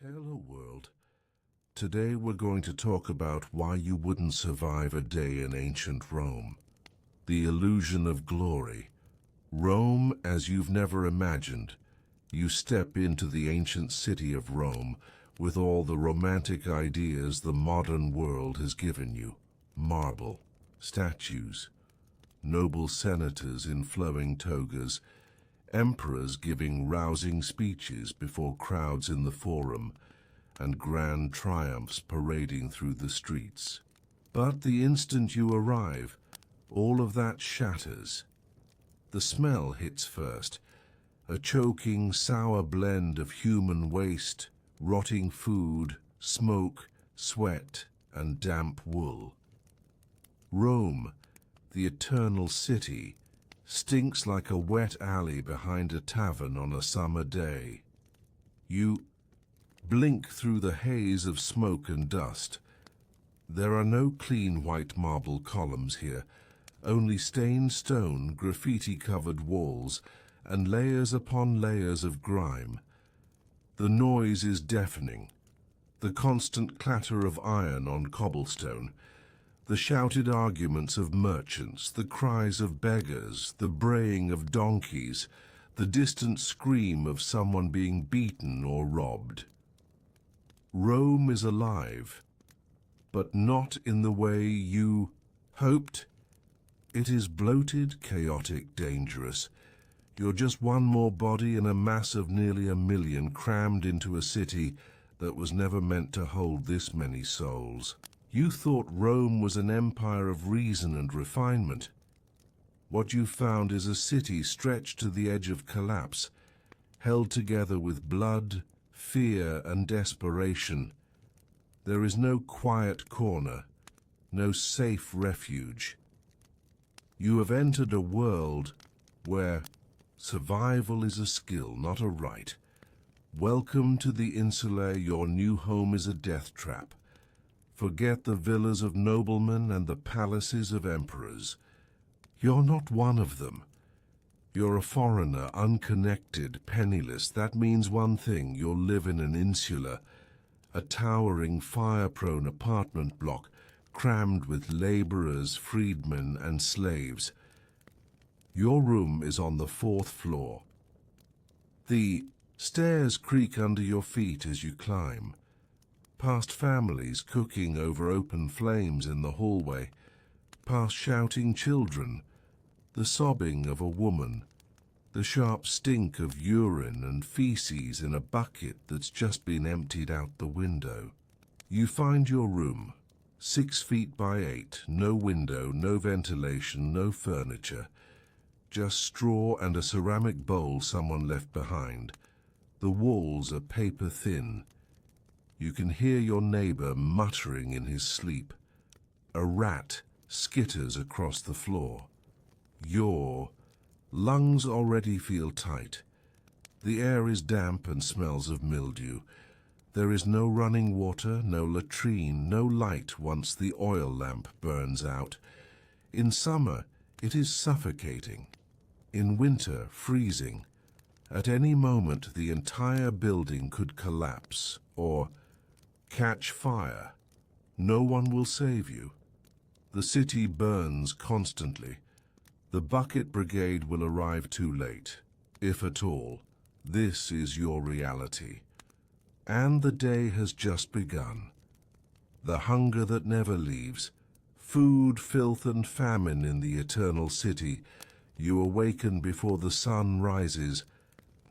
Hello world. Today we're going to talk about why you wouldn't survive a day in ancient Rome. The illusion of glory. Rome as you've never imagined. You step into the ancient city of Rome with all the romantic ideas the modern world has given you. Marble, statues, noble senators in flowing togas, emperors giving rousing speeches before crowds in the forum, and grand triumphs parading through the streets. But the instant you arrive, all of that shatters. The smell hits first, a choking, sour blend of human waste, rotting food, smoke, sweat, and damp wool. Rome, the eternal city, stinks like a wet alley behind a tavern on a summer day. You blink through the haze of smoke and dust. There are no clean white marble columns here, only stained stone, graffiti-covered walls, and layers upon layers of grime. The noise is deafening. The constant clatter of iron on cobblestone, the shouted arguments of merchants, the cries of beggars, the braying of donkeys, the distant scream of someone being beaten or robbed. Rome is alive, but not in the way you hoped. It is bloated, chaotic, dangerous. You're just one more body in a mass of nearly 1 million crammed into a city that was never meant to hold this many souls. You thought Rome was an empire of reason and refinement. What you found is a city stretched to the edge of collapse, held together with blood, fear, and desperation. There is no quiet corner, no safe refuge. You have entered a world where survival is a skill, not a right. Welcome to the insula. Your new home is a death trap. Forget the villas of noblemen and the palaces of emperors. You're not one of them. You're a foreigner, unconnected, penniless. That means one thing: you'll live in an insula, a towering, fire-prone apartment block crammed with laborers, freedmen, and slaves. Your room is on the 4th floor. The stairs creak under your feet as you climb. Past families cooking over open flames in the hallway, past shouting children, the sobbing of a woman, the sharp stink of urine and feces in a bucket that's just been emptied out the window. You find your room, 6 feet by 8, no window, no ventilation, no furniture, just straw and a ceramic bowl someone left behind. The walls are paper thin. You can hear your neighbor muttering in his sleep. A rat skitters across the floor. Your lungs already feel tight. The air is damp and smells of mildew. There is no running water, no latrine, no light once the oil lamp burns out. In summer, it is suffocating. In winter, freezing. At any moment, the entire building could collapse or catch fire. No one will save you. The city burns constantly. The bucket brigade will arrive too late, if at all. This is your reality. And the day has just begun. The hunger that never leaves. Food, filth, and famine in the eternal city. You awaken before the sun rises,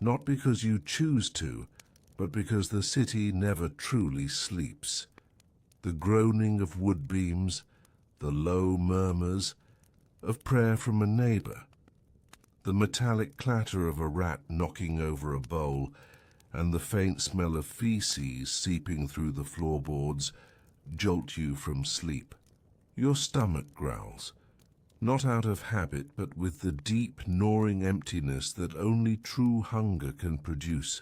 not because you choose to, but because the city never truly sleeps. The groaning of wood beams, the low murmurs of prayer from a neighbor, the metallic clatter of a rat knocking over a bowl, and the faint smell of feces seeping through the floorboards jolt you from sleep. Your stomach growls, not out of habit, but with the deep, gnawing emptiness that only true hunger can produce.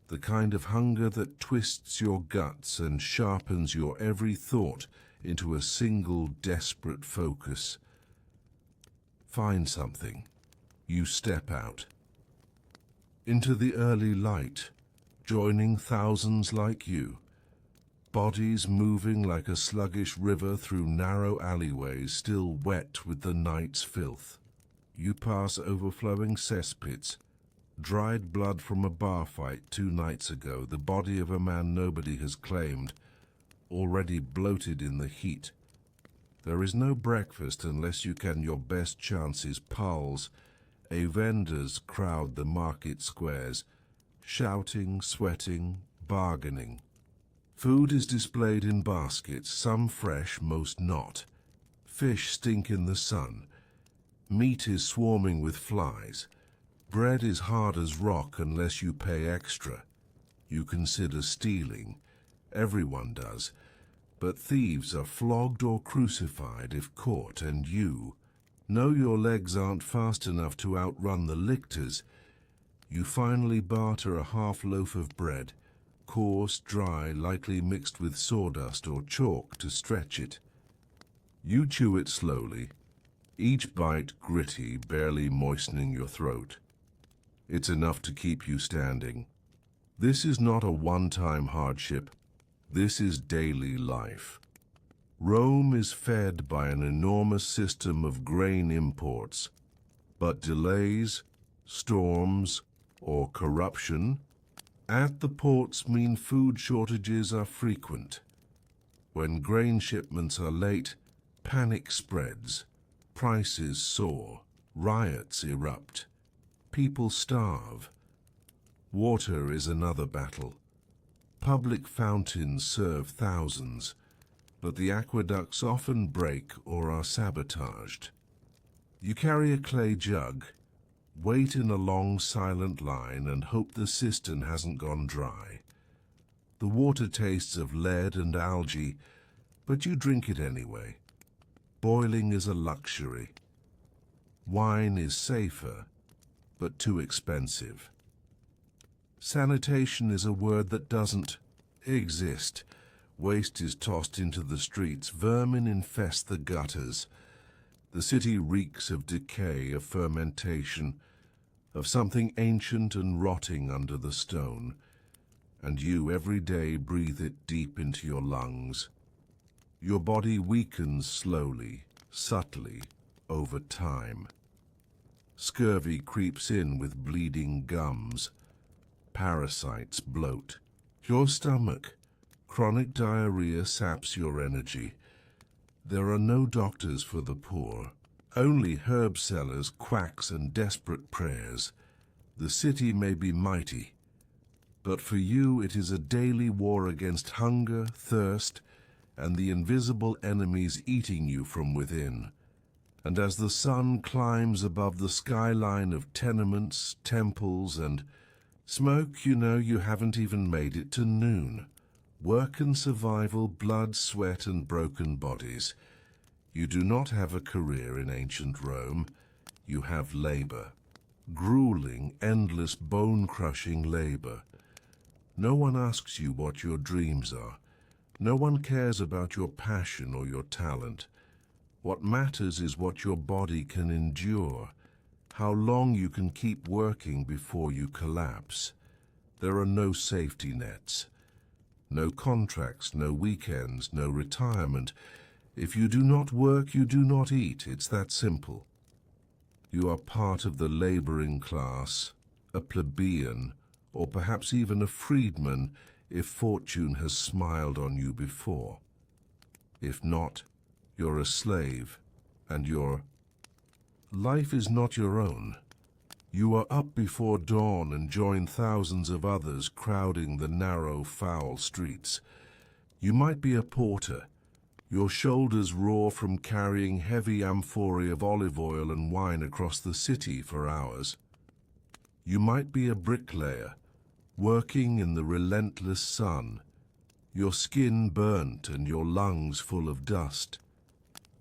The kind of hunger that twists your guts and sharpens your every thought into a single desperate focus. Find something. You step out. Into the early light, joining thousands like you, bodies moving like a sluggish river through narrow alleyways still wet with the night's filth. You pass overflowing cesspits, dried blood from a bar fight 2 nights ago, the body of a man nobody has claimed, already bloated in the heat. There is no breakfast unless you can your best chances pulse. Vendors crowd the market squares, shouting, sweating, bargaining. Food is displayed in baskets, some fresh, most not. Fish stink in the sun. Meat is swarming with flies. Bread is hard as rock unless you pay extra. You consider stealing. Everyone does. But thieves are flogged or crucified if caught, and you know your legs aren't fast enough to outrun the lictors. You finally barter a half loaf of bread, coarse, dry, likely mixed with sawdust or chalk to stretch it. You chew it slowly, each bite gritty, barely moistening your throat. It's enough to keep you standing. This is not a one-time hardship. This is daily life. Rome is fed by an enormous system of grain imports, but delays, storms, or corruption at the ports mean food shortages are frequent. When grain shipments are late, panic spreads, prices soar, riots erupt, people starve. Water is another battle. Public fountains serve thousands, but the aqueducts often break or are sabotaged. You carry a clay jug, wait in a long silent line and hope the cistern hasn't gone dry. The water tastes of lead and algae, but you drink it anyway. Boiling is a luxury. Wine is safer, but too expensive. Sanitation is a word that doesn't exist. Waste is tossed into the streets. Vermin infest the gutters. The city reeks of decay, of fermentation, of something ancient and rotting under the stone. And you every day breathe it deep into your lungs. Your body weakens slowly, subtly, over time. Scurvy creeps in with bleeding gums. Parasites bloat your stomach. Chronic diarrhea saps your energy. There are no doctors for the poor, only herb sellers, quacks, and desperate prayers. The city may be mighty, but for you it is a daily war against hunger, thirst, and the invisible enemies eating you from within. And as the sun climbs above the skyline of tenements, temples, and smoke, you know you haven't even made it to noon. Work and survival, blood, sweat, and broken bodies. You do not have a career in ancient Rome. You have labor. Grueling, endless, bone-crushing labor. No one asks you what your dreams are. No one cares about your passion or your talent. What matters is what your body can endure, how long you can keep working before you collapse. There are no safety nets, no contracts, no weekends, no retirement. If you do not work, you do not eat. It's that simple. You are part of the laboring class, a plebeian, or perhaps even a freedman if fortune has smiled on you before. If not, you're a slave, and your life is not your own. You are up before dawn and join thousands of others crowding the narrow, foul streets. You might be a porter. Your shoulders roar from carrying heavy amphorae of olive oil and wine across the city for hours. You might be a bricklayer, working in the relentless sun, your skin burnt and your lungs full of dust.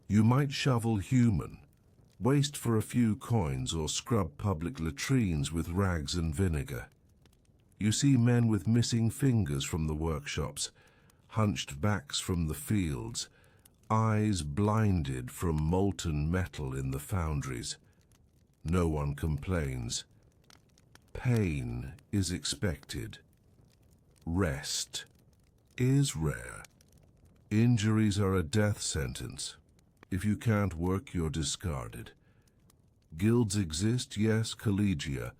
You might shovel human, waste for a few coins, or scrub public latrines with rags and vinegar. You see men with missing fingers from the workshops, hunched backs from the fields, eyes blinded from molten metal in the foundries. No one complains. Pain is expected. rest is rare. Injuries are a death sentence. If you can't work, you're discarded. Guilds exist, yes, collegia,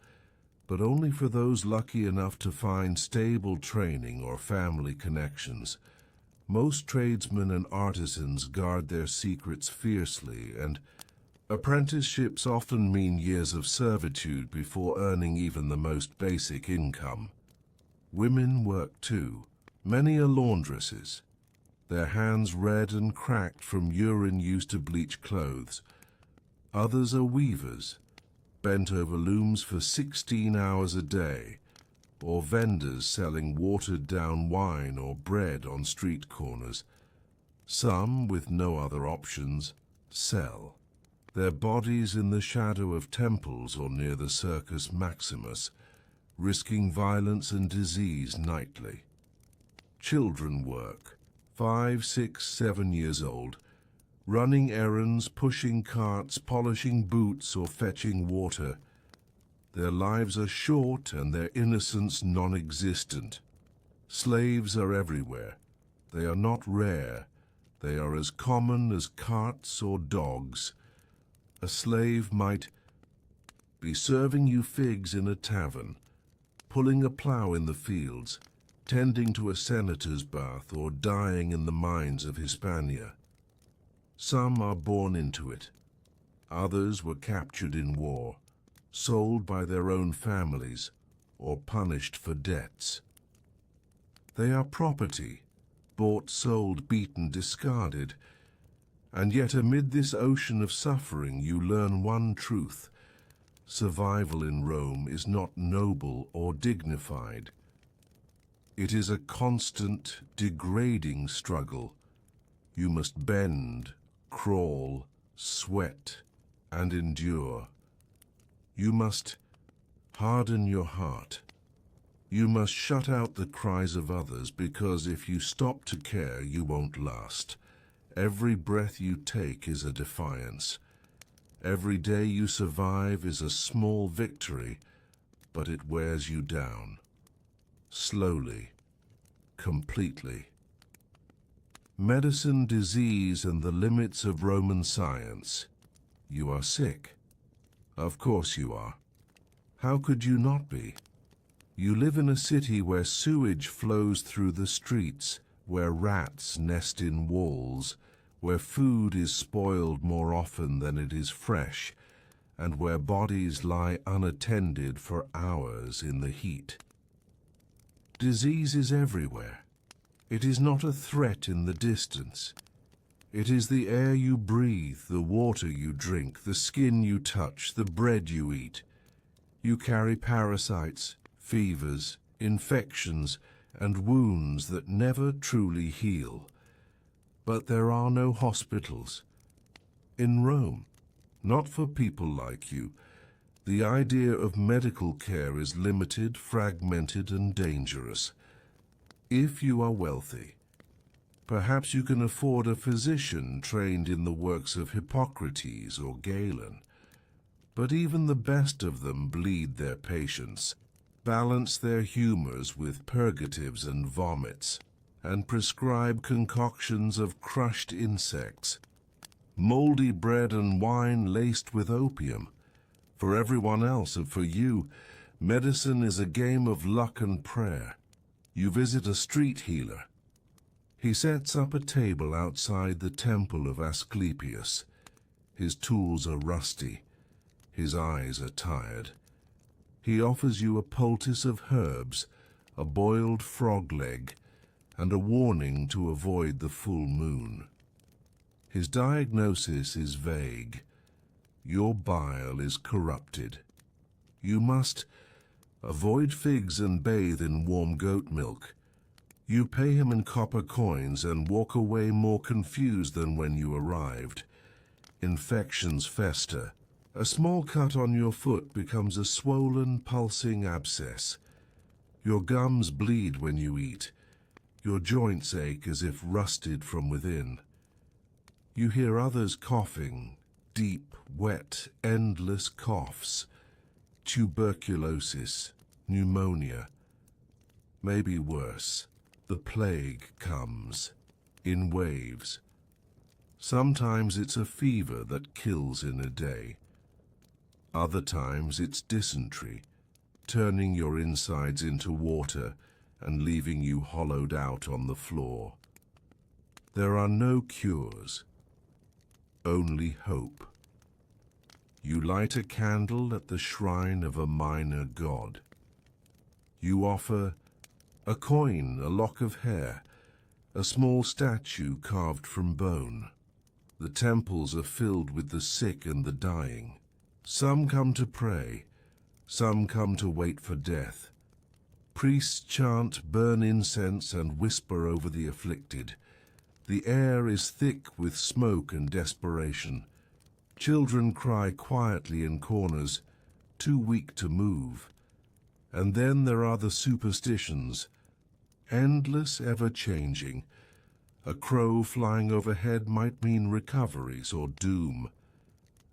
but only for those lucky enough to find stable training or family connections. Most tradesmen and artisans guard their secrets fiercely, and apprenticeships often mean years of servitude before earning even the most basic income. Women work too. Many are laundresses, their hands red and cracked from urine used to bleach clothes. Others are weavers, bent over looms for 16 hours a day, or vendors selling watered-down wine or bread on street corners. Some, with no other options, sell, their bodies in the shadow of temples or near the Circus Maximus, risking violence and disease nightly. Children work, 5, 6, 7 years old, running errands, pushing carts, polishing boots, or fetching water. Their lives are short and their innocence non-existent. Slaves are everywhere. They are not rare. They are as common as carts or dogs. A slave might be serving you figs in a tavern, pulling a plough in the fields, tending to a senator's bath, or dying in the mines of Hispania. Some are born into it. Others were captured in war, sold by their own families, or punished for debts. They are property, bought, sold, beaten, discarded. And yet amid this ocean of suffering you learn one truth. Survival in Rome is not noble or dignified. It is a constant, degrading struggle. You must bend, crawl, sweat, and endure. You must harden your heart. You must shut out the cries of others, because if you stop to care, you won't last. Every breath you take is a defiance. Every day you survive is a small victory, but it wears you down. Slowly, completely. Medicine, disease, and the limits of Roman science. You are sick. Of course you are. How could you not be? You live in a city where sewage flows through the streets, where rats nest in walls, where food is spoiled more often than it is fresh, and where bodies lie unattended for hours in the heat. Disease is everywhere. It is not a threat in the distance. It is the air you breathe, the water you drink, the skin you touch, the bread you eat. You carry parasites, fevers, infections, and wounds that never truly heal. But there are no hospitals. In Rome, not for people like you. The idea of medical care is limited, fragmented, and dangerous. If you are wealthy, perhaps you can afford a physician trained in the works of Hippocrates or Galen. But even the best of them bleed their patients, balance their humors with purgatives and vomits, and prescribe concoctions of crushed insects, moldy bread and wine laced with opium. For everyone else and for you, medicine is a game of luck and prayer. You visit a street healer. He sets up a table outside the temple of Asclepius. His tools are rusty. His eyes are tired. He offers you a poultice of herbs, a boiled frog leg, and a warning to avoid the full moon. His diagnosis is vague. Your bile is corrupted. You must avoid figs and bathe in warm goat milk. You pay him in copper coins and walk away more confused than when you arrived. Infections fester. A small cut on your foot becomes a swollen, pulsing abscess. Your gums bleed when you eat. Your joints ache as if rusted from within. You hear others coughing, deep, wet, endless coughs. Tuberculosis, pneumonia. Maybe worse. The plague comes in waves. Sometimes it's a fever that kills in a day. Other times it's dysentery, turning your insides into water and leaving you hollowed out on the floor. There are no cures, only hope. You light a candle at the shrine of a minor god. You offer a coin, a lock of hair, a small statue carved from bone. The temples are filled with the sick and the dying. Some come to pray, some come to wait for death. Priests chant, burn incense, and whisper over the afflicted. The air is thick with smoke and desperation. Children cry quietly in corners, too weak to move. And then there are the superstitions, endless, ever-changing. A crow flying overhead might mean recoveries or doom.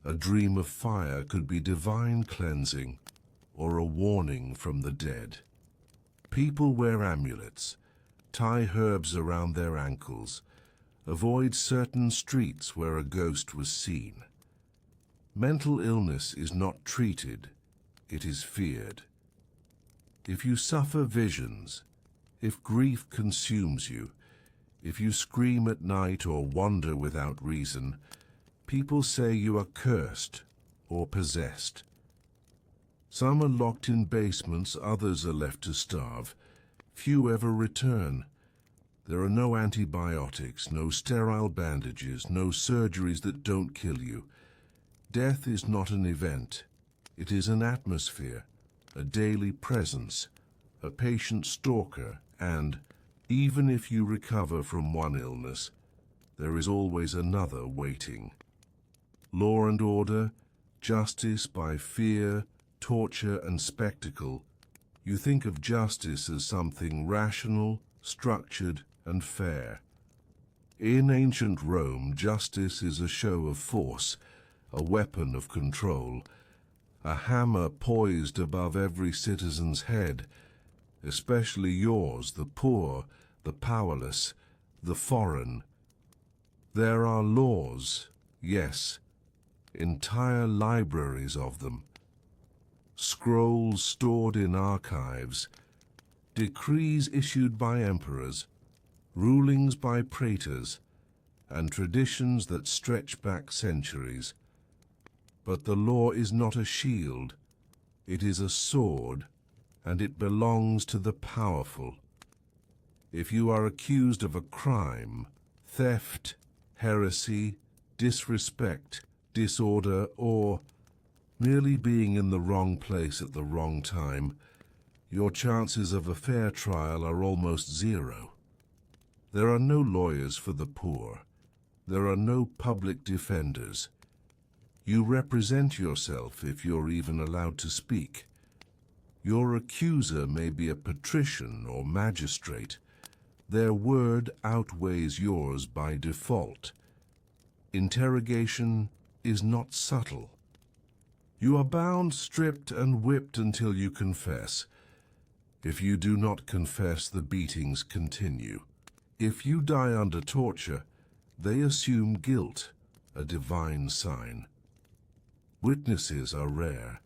A dream of fire could be divine cleansing or a warning from the dead. People wear amulets, tie herbs around their ankles, avoid certain streets where a ghost was seen. Mental illness is not treated, it is feared. If you suffer visions, if grief consumes you, if you scream at night or wander without reason, people say you are cursed or possessed. Some are locked in basements, others are left to starve. Few ever return. There are no antibiotics, no sterile bandages, no surgeries that don't kill you. Death is not an event. It is an atmosphere, a daily presence, a patient stalker, and, even if you recover from one illness, there is always another waiting. Law and order, justice by fear, torture and spectacle. You think of justice as something rational, structured and fair. In ancient Rome, justice is a show of force, a weapon of control, a hammer poised above every citizen's head, especially yours, the poor, the powerless, the foreign. There are laws, yes, entire libraries of them, scrolls stored in archives, decrees issued by emperors, rulings by praetors, and traditions that stretch back centuries. But the law is not a shield, it is a sword, and it belongs to the powerful. If you are accused of a crime, theft, heresy, disrespect, disorder, or merely being in the wrong place at the wrong time, your chances of a fair trial are almost zero. There are no lawyers for the poor. There are no public defenders. You represent yourself if you're even allowed to speak. Your accuser may be a patrician or magistrate. Their word outweighs yours by default. Interrogation is not subtle. You are bound, stripped, and whipped until you confess. If you do not confess, the beatings continue. If you die under torture, they assume guilt, a divine sign. Witnesses are rare.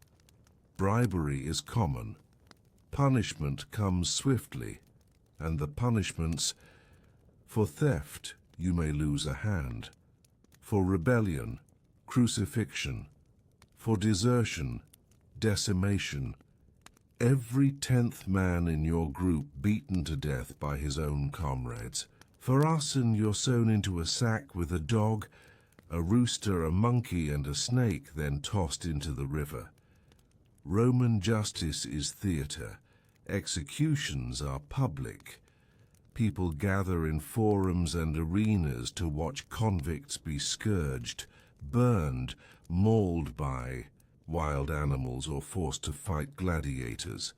Bribery is common. Punishment comes swiftly, and the punishments: for theft, you may lose a hand; for rebellion, crucifixion; for desertion, decimation. Every 10th man in your group beaten to death by his own comrades. For arson, you're sewn into a sack with a dog, a rooster, a monkey, and a snake, then tossed into the river. Roman justice is theater. Executions are public. People gather in forums and arenas to watch convicts be scourged, burned, mauled by wild animals, or forced to fight gladiators.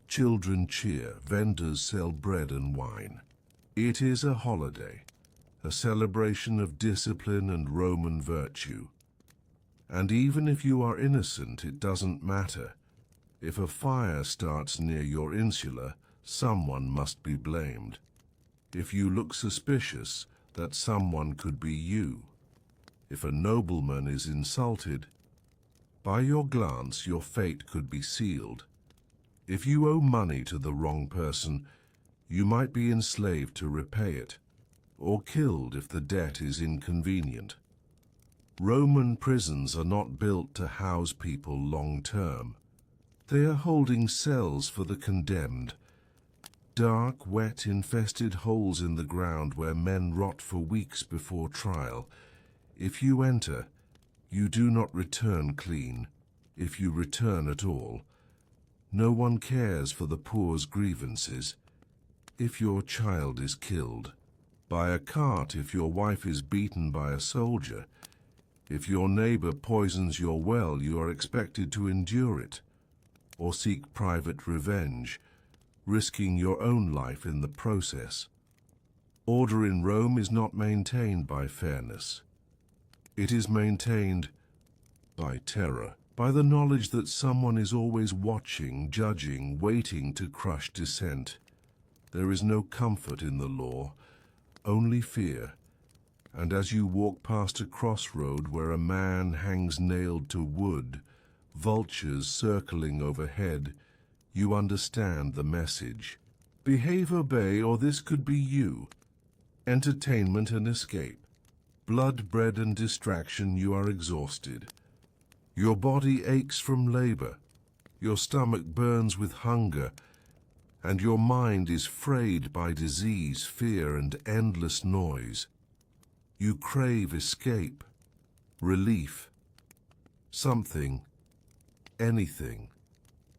Children cheer, vendors sell bread and wine. It is a holiday, a celebration of discipline and Roman virtue. And even if you are innocent, it doesn't matter. If a fire starts near your insula, someone must be blamed. If you look suspicious, that someone could be you. If a nobleman is insulted, by your glance your fate could be sealed. If you owe money to the wrong person, you might be enslaved to repay it, or killed if the debt is inconvenient. Roman prisons are not built to house people long-term. They are holding cells for the condemned, dark, wet, infested holes in the ground where men rot for weeks before trial. If you enter, you do not return clean. If you return at all, no one cares for the poor's grievances. If your child is killed by a cart, if your wife is beaten by a soldier, if your neighbor poisons your well, you are expected to endure it, or seek private revenge, risking your own life in the process. Order in Rome is not maintained by fairness. It is maintained by terror, by the knowledge that someone is always watching, judging, waiting to crush dissent. There is no comfort in the law, only fear. And as you walk past a crossroad where a man hangs nailed to wood, vultures circling overhead, you understand the message. Behave, obey, or this could be you. Entertainment and escape. Blood, bread, and distraction, you are exhausted. Your body aches from labor. Your stomach burns with hunger. And your mind is frayed by disease, fear, and endless noise. You crave escape, relief, something, anything,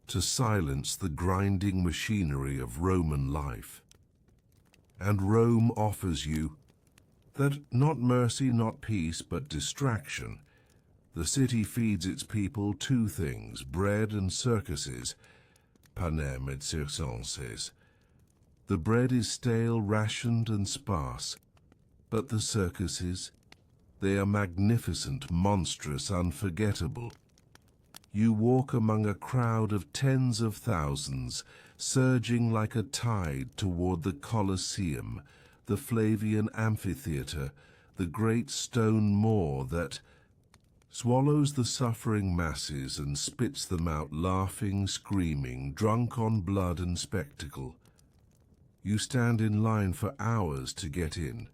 to silence the grinding machinery of Roman life. And Rome offers you that, not mercy, not peace, but distraction. The city feeds its people two things, bread and circuses, panem et circenses. The bread is stale, rationed, and sparse, but the circuses, they are magnificent, monstrous, unforgettable. You walk among a crowd of tens of thousands, surging like a tide toward the Colosseum, the Flavian amphitheater, the great stone moor that swallows the suffering masses and spits them out laughing, screaming, drunk on blood and spectacle. You stand in line for hours to get in.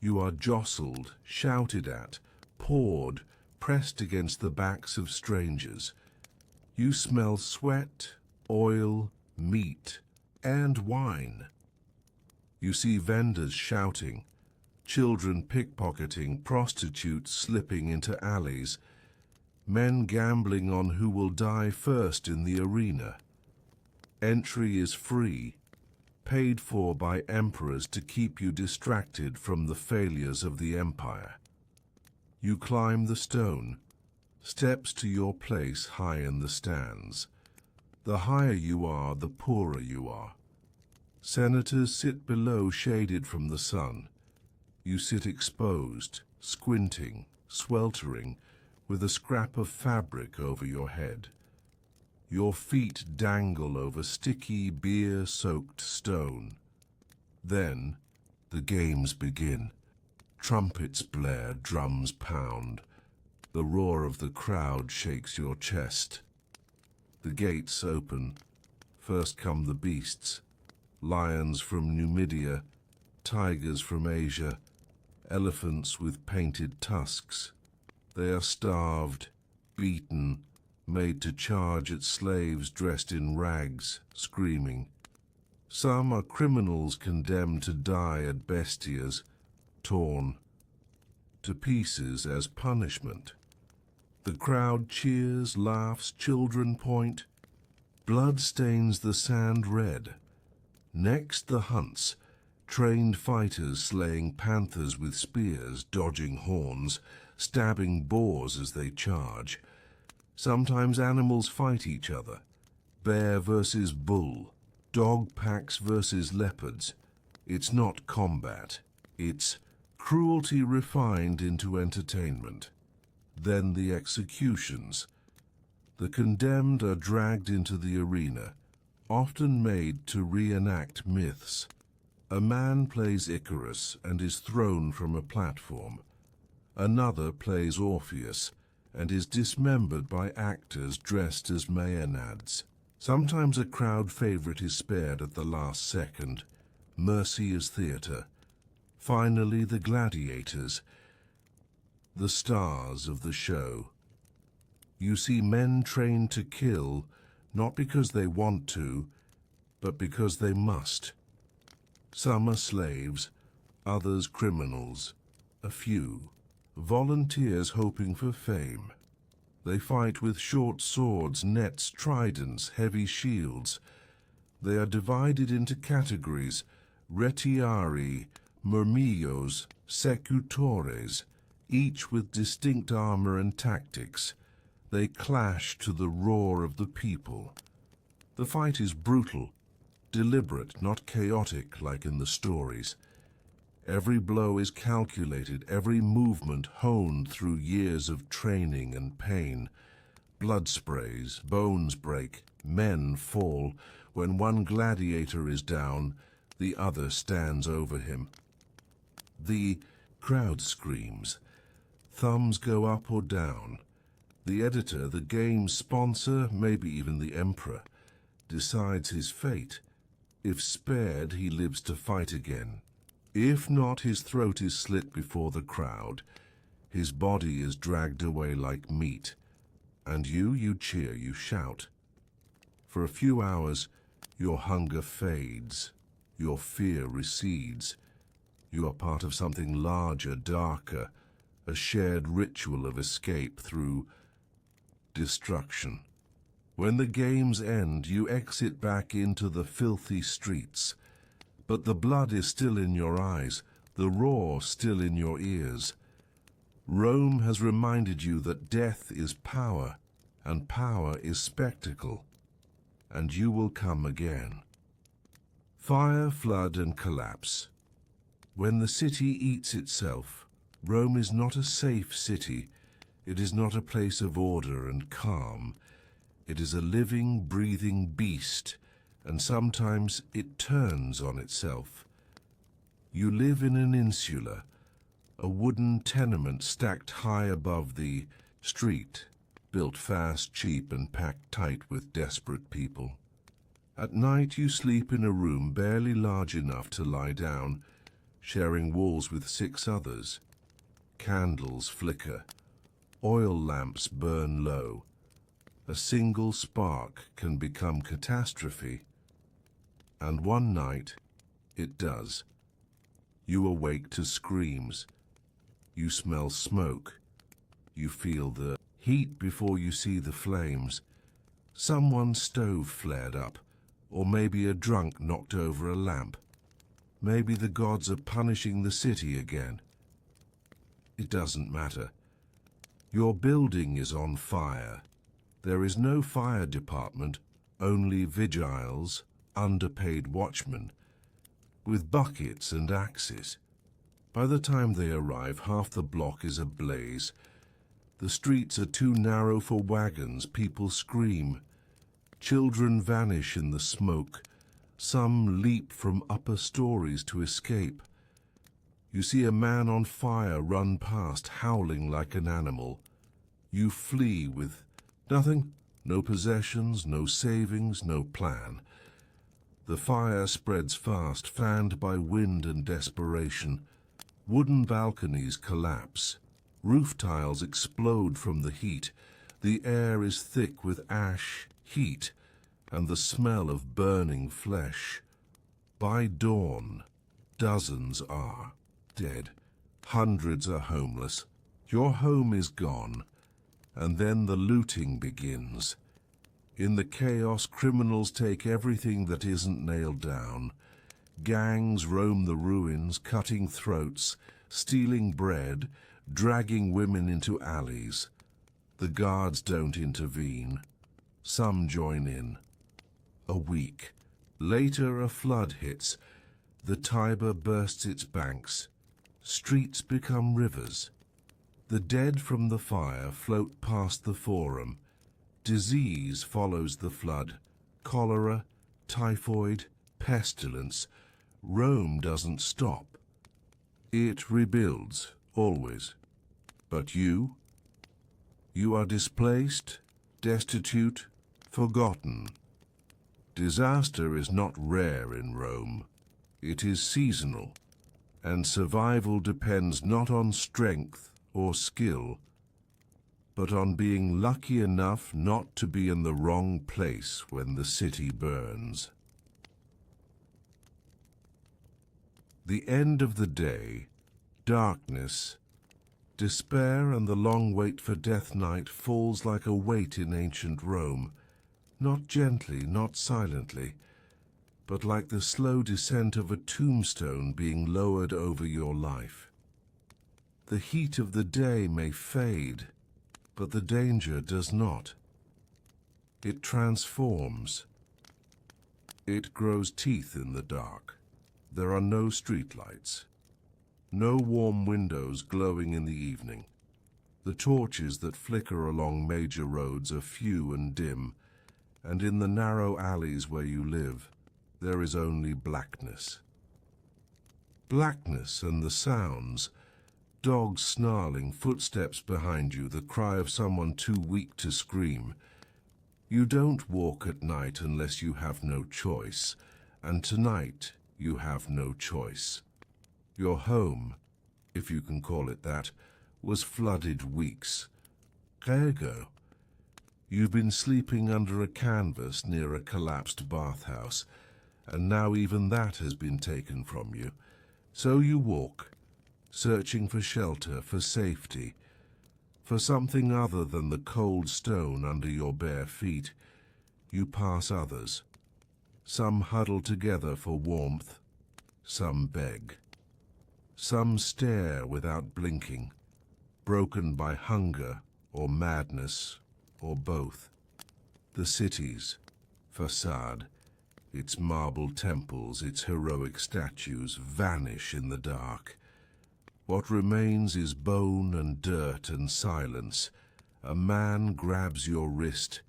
You are jostled, shouted at, pawed, pressed against the backs of strangers. You smell sweat, oil, meat, and wine. You see vendors shouting, children pickpocketing, prostitutes slipping into alleys, men gambling on who will die first in the arena. Entry is free, paid for by emperors to keep you distracted from the failures of the empire. You climb the stone, steps to your place high in the stands. The higher you are, the poorer you are. Senators sit below, shaded from the sun. You sit exposed, squinting, sweltering, with a scrap of fabric over your head. Your feet dangle over sticky, beer-soaked stone. Then the games begin. Trumpets blare, drums pound. The roar of the crowd shakes your chest. The gates open. First come the beasts. Lions from Numidia, tigers from Asia, elephants with painted tusks. They are starved, beaten, made to charge at slaves dressed in rags, screaming. Some are criminals condemned to die at bestias, torn to pieces as punishment. The crowd cheers, laughs, children point. Blood stains the sand red. Next the hunts, trained fighters slaying panthers with spears, dodging horns, stabbing boars as they charge. Sometimes animals fight each other. Bear versus bull, dog packs versus leopards. It's not combat. It's cruelty refined into entertainment. Then the executions. The condemned are dragged into the arena. often made to reenact myths. A man plays Icarus and is thrown from a platform. Another plays Orpheus and is dismembered by actors dressed as maenads. Sometimes a crowd favorite is spared at the last second. Mercy is theater. Finally, the gladiators, the stars of the show. You see men trained to kill, not because they want to, but because they must. Some are slaves, others criminals, a few volunteers hoping for fame. They fight with short swords, nets, tridents, heavy shields. They are divided into categories: retiari, murmillos, secutores, each with distinct armor and tactics. They clash to the roar of the people. The fight is brutal, deliberate, not chaotic like in the stories. Every blow is calculated, every movement honed through years of training and pain. Blood sprays, bones break, men fall. When one gladiator is down, the other stands over him. The crowd screams. Thumbs go up or down. The editor, the game's sponsor, maybe even the emperor, decides his fate. If spared, he lives to fight again. If not, his throat is slit before the crowd. His body is dragged away like meat. And you cheer, you shout. For a few hours, your hunger fades. Your fear recedes. You are part of something larger, darker, a shared ritual of escape through destruction. When the games end, you exit back into the filthy streets. But the blood is still in your eyes, the roar still in your ears. Rome has reminded you that death is power, and power is spectacle, and you will come again. Fire, flood, and collapse. When the city eats itself, Rome is not a safe city. It is not a place of order and calm. It is a living, breathing beast, and sometimes it turns on itself. You live in an insula, a wooden tenement stacked high above the street, built fast, cheap, and packed tight with desperate people. At night you sleep in a room barely large enough to lie down, sharing walls with 6 others. Candles flicker. Oil lamps burn low. A single spark can become catastrophe. And one night, it does. You awake to screams. You smell smoke. You feel the heat before you see the flames. Someone's stove flared up, or maybe a drunk knocked over a lamp. Maybe the gods are punishing the city again. It doesn't matter. Your building is on fire. There is no fire department, only vigiles, underpaid watchmen, with buckets and axes. By the time they arrive, half the block is ablaze. The streets are too narrow for wagons. People scream. Children vanish in the smoke. Some leap from upper stories to escape. You see a man on fire run past, howling like an animal. You flee with nothing, no possessions, no savings, no plan. The fire spreads fast, fanned by wind and desperation. Wooden balconies collapse. Roof tiles explode from the heat. The air is thick with ash, heat, and the smell of burning flesh. By dawn, dozens are dead. Hundreds are homeless. Your home is gone, and then the looting begins. In the chaos, criminals take everything that isn't nailed down. Gangs roam the ruins, cutting throats, stealing bread, dragging women into alleys. The guards don't intervene. Some join in. A week. Later, a flood hits. The Tiber bursts its banks. Streets become rivers. The dead from the fire float past the forum. Disease follows the flood. Cholera, typhoid, pestilence, Rome doesn't stop. It rebuilds, always. But you are displaced, destitute, forgotten. Disaster is not rare in Rome. It is seasonal, and survival depends not on strength or skill, but on being lucky enough not to be in the wrong place when the city burns. The end of the day, darkness, despair, and the long wait for death night falls like a weight in ancient Rome, not gently, not silently, but like the slow descent of a tombstone being lowered over your life. The heat of the day may fade, but the danger does not. It transforms. It grows teeth in the dark. There are no streetlights, no warm windows glowing in the evening. The torches that flicker along major roads are few and dim, and in the narrow alleys where you live, there is only blackness. Blackness and the sounds, dogs snarling, footsteps behind you, the cry of someone too weak to scream. You don't walk at night unless you have no choice, and tonight you have no choice. Your home, if you can call it that, was flooded weeks ago. You've been sleeping under a canvas near a collapsed bathhouse, and now even that has been taken from you. So you walk, searching for shelter, for safety, for something other than the cold stone under your bare feet. You pass others. Some huddle together for warmth, some beg. Some stare without blinking, broken by hunger or madness or both. The city's facade, its marble temples, its heroic statues vanish in the dark. What remains is bone and dirt and silence. A man grabs your wrist.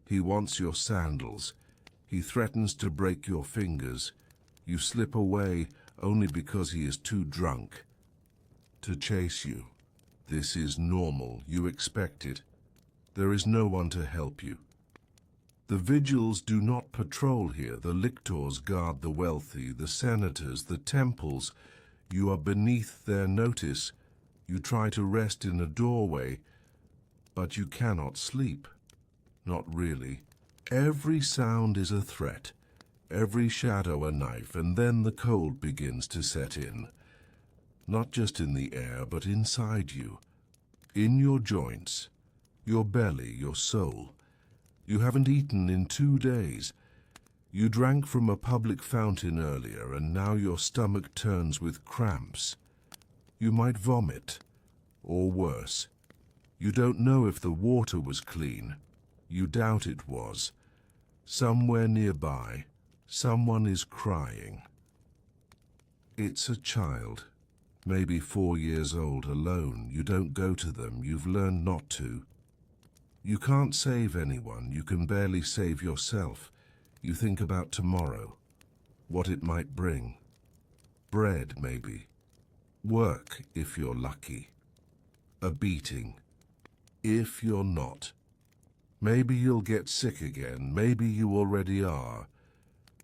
He wants your sandals. He threatens to break your fingers. You slip away only because he is too drunk to chase you. This is normal. You expect it. There is no one to help you. The vigils do not patrol here. The lictors guard the wealthy, the senators, the temples. You are beneath their notice. You try to rest in a doorway, but you cannot sleep. Not really. Every sound is a threat, every shadow a knife, and then the cold begins to set in. Not just in the air, but inside you, in your joints, your belly, your soul. You haven't eaten in 2 days. You drank from a public fountain earlier, and now your stomach turns with cramps. You might vomit, or worse. You don't know if the water was clean. You doubt it was. Somewhere nearby, someone is crying. It's a child, maybe 4 years old, alone. You don't go to them. You've learned not to. You can't save anyone. You can barely save yourself. You think about tomorrow, what it might bring. Bread, maybe. Work, if you're lucky. A beating, if you're not. Maybe you'll get sick again. Maybe you already are.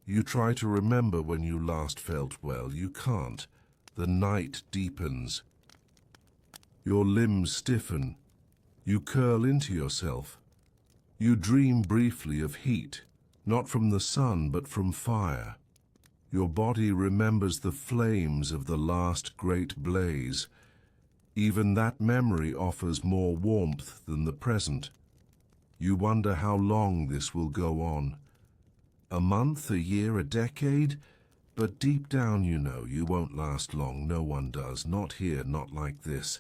You try to remember when you last felt well. You can't. The night deepens. Your limbs stiffen. You curl into yourself. You dream briefly of heat, not from the sun, but from fire. Your body remembers the flames of the last great blaze. Even that memory offers more warmth than the present. You wonder how long this will go on. A month, a year, a decade? But deep down you know you won't last long. No one does. Not here, not like this.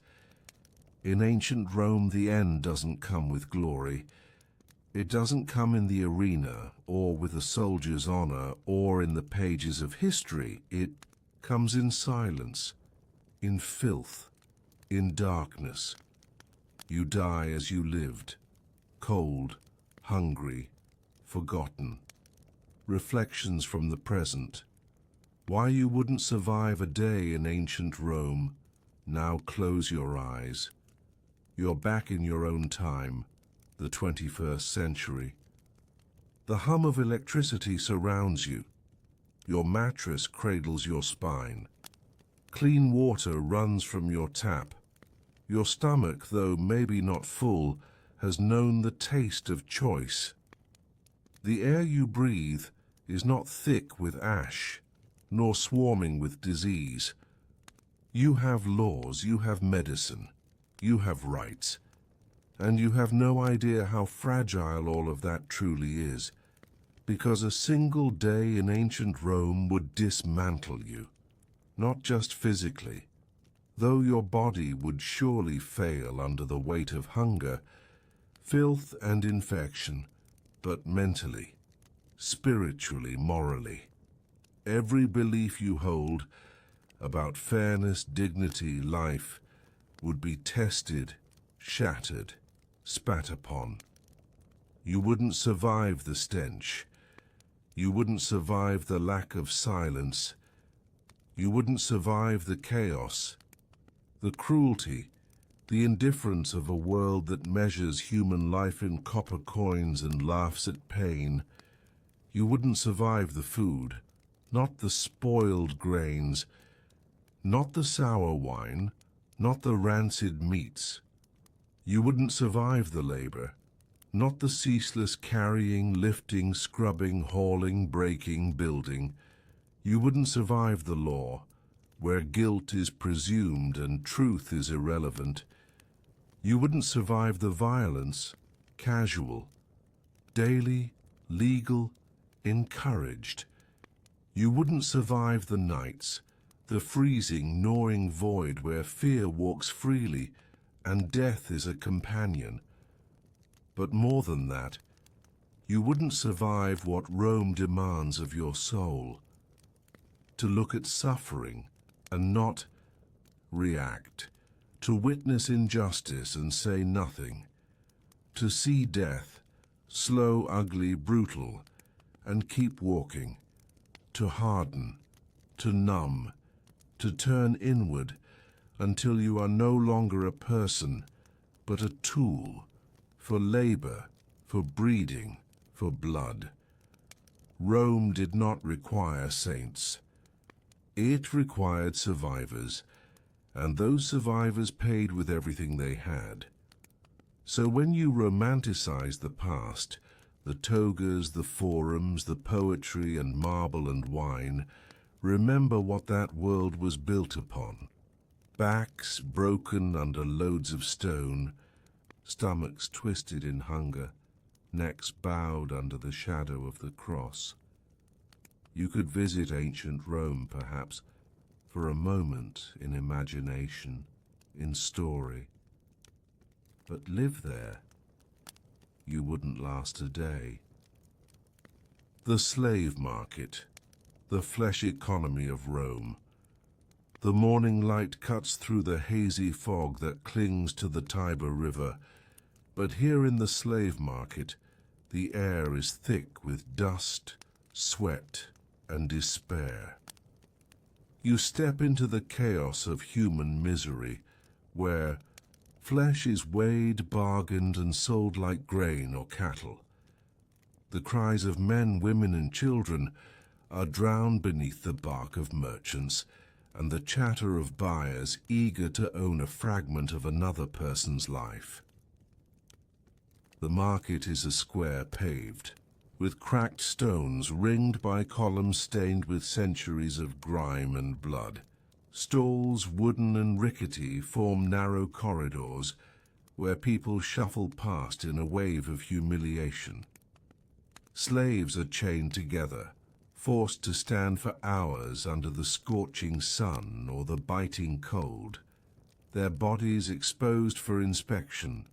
In ancient Rome, the end doesn't come with glory. It doesn't come in the arena, or with a soldier's honor, or in the pages of history. It comes in silence, in filth, in darkness. You die as you lived, cold, hungry, forgotten. reflections from the present, why you wouldn't survive a day in ancient Rome. Now close your eyes. You're back in your own time, the 21st century. The hum of electricity surrounds you. Your mattress cradles your spine. Clean water runs from your tap. Your stomach, though maybe not full, has known the taste of choice. The air you breathe is not thick with ash, nor swarming with disease. You have laws, you have medicine, you have rights, and you have no idea how fragile all of that truly is, because a single day in ancient Rome would dismantle you, not just physically, though your body would surely fail under the weight of hunger, filth and infection, but mentally, spiritually, morally. Every belief you hold about fairness, dignity, life would be tested, shattered, spat upon. You wouldn't survive the stench. You wouldn't survive the lack of silence. You wouldn't survive the chaos, the cruelty, the indifference of a world that measures human life in copper coins and laughs at pain. You wouldn't survive the food, not the spoiled grains, not the sour wine, not the rancid meats. You wouldn't survive the labor, not the ceaseless carrying, lifting, scrubbing, hauling, breaking, building. You wouldn't survive the law, where guilt is presumed and truth is irrelevant. You wouldn't survive the violence, casual, daily, legal, encouraged. You wouldn't survive the nights, the freezing, gnawing void where fear walks freely and death is a companion. But more than that, you wouldn't survive what Rome demands of your soul: to look at suffering and not react, to witness injustice and say nothing, to see death, slow, ugly, brutal, and keep walking, to harden, to numb, to turn inward until you are no longer a person, but a tool for labor, for breeding, for blood. Rome did not require saints. It required survivors, and those survivors paid with everything they had. So when you romanticize the past, the togas, the forums, the poetry and marble and wine, remember what that world was built upon. Backs broken under loads of stone, stomachs twisted in hunger, necks bowed under the shadow of the cross. You could visit ancient Rome, perhaps, for a moment in imagination, in story. But live there, you wouldn't last a day. The slave market, the flesh economy of Rome. The morning light cuts through the hazy fog that clings to the Tiber River, but here in the slave market, the air is thick with dust, sweat, and despair. You step into the chaos of human misery, where flesh is weighed, bargained, and sold like grain or cattle. The cries of men, women, and children are drowned beneath the bark of merchants and the chatter of buyers eager to own a fragment of another person's life. The market is a square paved, with cracked stones ringed by columns stained with centuries of grime and blood. Stalls, wooden and rickety, form narrow corridors where people shuffle past in a wave of humiliation. Slaves are chained together, forced to stand for hours under the scorching sun or the biting cold, their bodies exposed for inspection,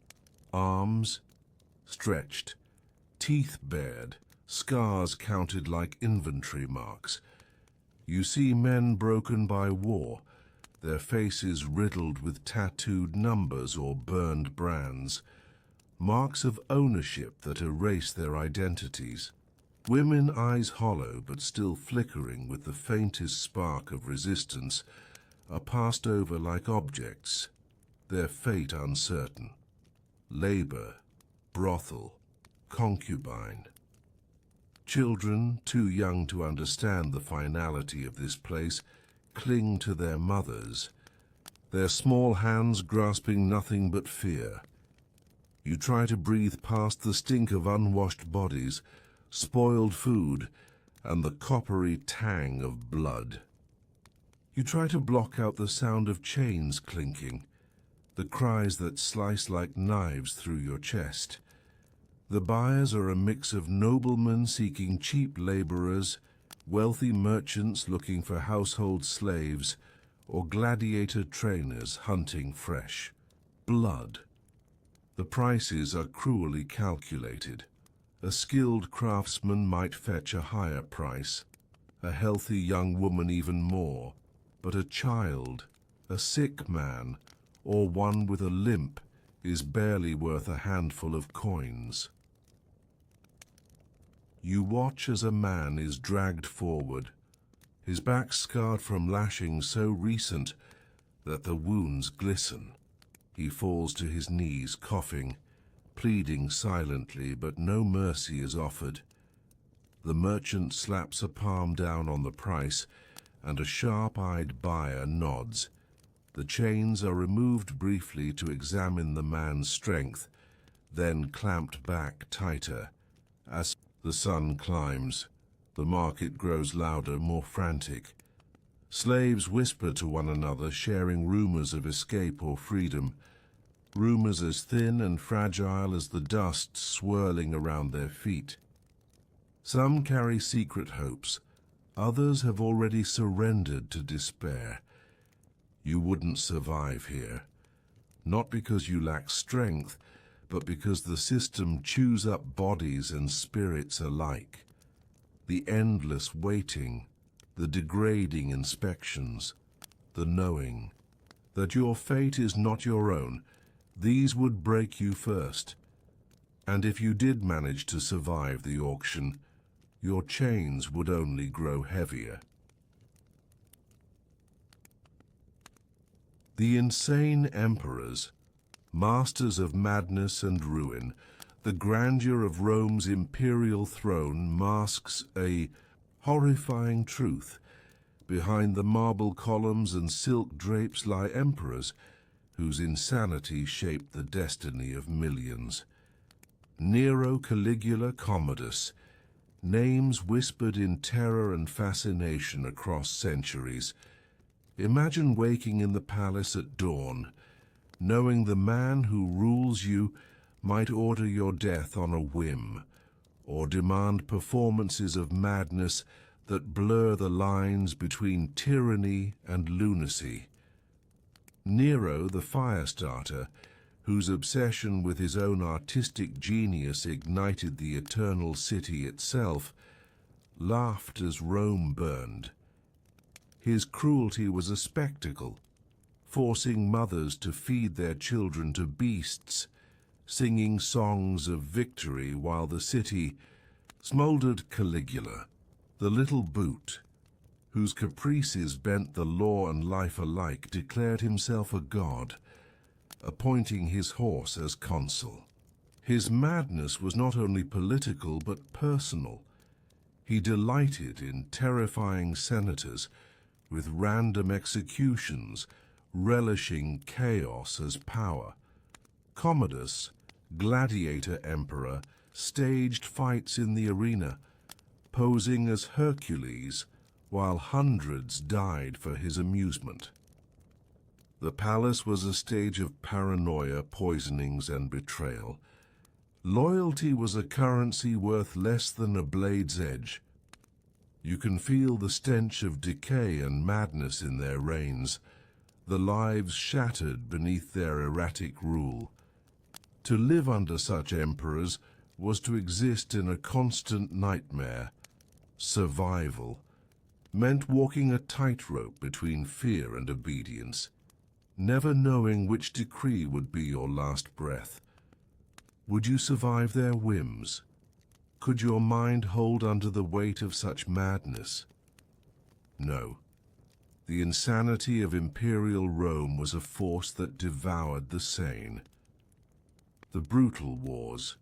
arms stretched, teeth bared, scars counted like inventory marks. You see men broken by war, their faces riddled with tattooed numbers or burned brands, marks of ownership that erase their identities. Women, eyes hollow but still flickering with the faintest spark of resistance, are passed over like objects, their fate uncertain. Labor, brothel, concubine. Children, too young to understand the finality of this place, cling to their mothers, their small hands grasping nothing but fear. You try to breathe past the stink of unwashed bodies, spoiled food, and the coppery tang of blood. You try to block out the sound of chains clinking, the cries that slice like knives through your chest. The buyers are a mix of noblemen seeking cheap laborers, wealthy merchants looking for household slaves, or gladiator trainers hunting fresh blood. The prices are cruelly calculated. A skilled craftsman might fetch a higher price, a healthy young woman even more, but a child, a sick man, or one with a limp is barely worth a handful of coins. You watch as a man is dragged forward, his back scarred from lashings so recent that the wounds glisten. He falls to his knees, coughing, pleading silently, but no mercy is offered. The merchant slaps a palm down on the price, and a sharp-eyed buyer nods. The chains are removed briefly to examine the man's strength, then clamped back tighter. As the sun climbs, the market grows louder, more frantic. Slaves whisper to one another, sharing rumors of escape or freedom, rumors as thin and fragile as the dust swirling around their feet. Some carry secret hopes, others have already surrendered to despair. You wouldn't survive here, not because you lack strength, but because the system chews up bodies and spirits alike. The endless waiting, the degrading inspections, the knowing that your fate is not your own, these would break you first. And if you did manage to survive the auction, your chains would only grow heavier. The insane emperors, masters of madness and ruin, the grandeur of Rome's imperial throne masks a horrifying truth. Behind the marble columns and silk drapes lie emperors whose insanity shaped the destiny of millions. Nero, Caligula, Commodus, names whispered in terror and fascination across centuries. Imagine waking in the palace at dawn, knowing the man who rules you might order your death on a whim, or demand performances of madness that blur the lines between tyranny and lunacy. Nero, the fire-starter, whose obsession with his own artistic genius ignited the eternal city itself, laughed as Rome burned. His cruelty was a spectacle, forcing mothers to feed their children to beasts, singing songs of victory while the city smoldered. Caligula, the little boot, whose caprices bent the law and life alike, declared himself a god, appointing his horse as consul. His madness was not only political but personal. He delighted in terrifying senators with random executions, relishing chaos as power. Commodus, gladiator emperor, staged fights in the arena, posing as Hercules, while hundreds died for his amusement. The palace was a stage of paranoia, poisonings, and betrayal. Loyalty was a currency worth less than a blade's edge. You can feel the stench of decay and madness in their reigns, the lives shattered beneath their erratic rule. To live under such emperors was to exist in a constant nightmare. Survival meant walking a tightrope between fear and obedience, never knowing which decree would be your last breath. Would you survive their whims, Could your mind hold under the weight of such madness? No. The insanity of imperial Rome was a force that devoured the sane. The brutal wars.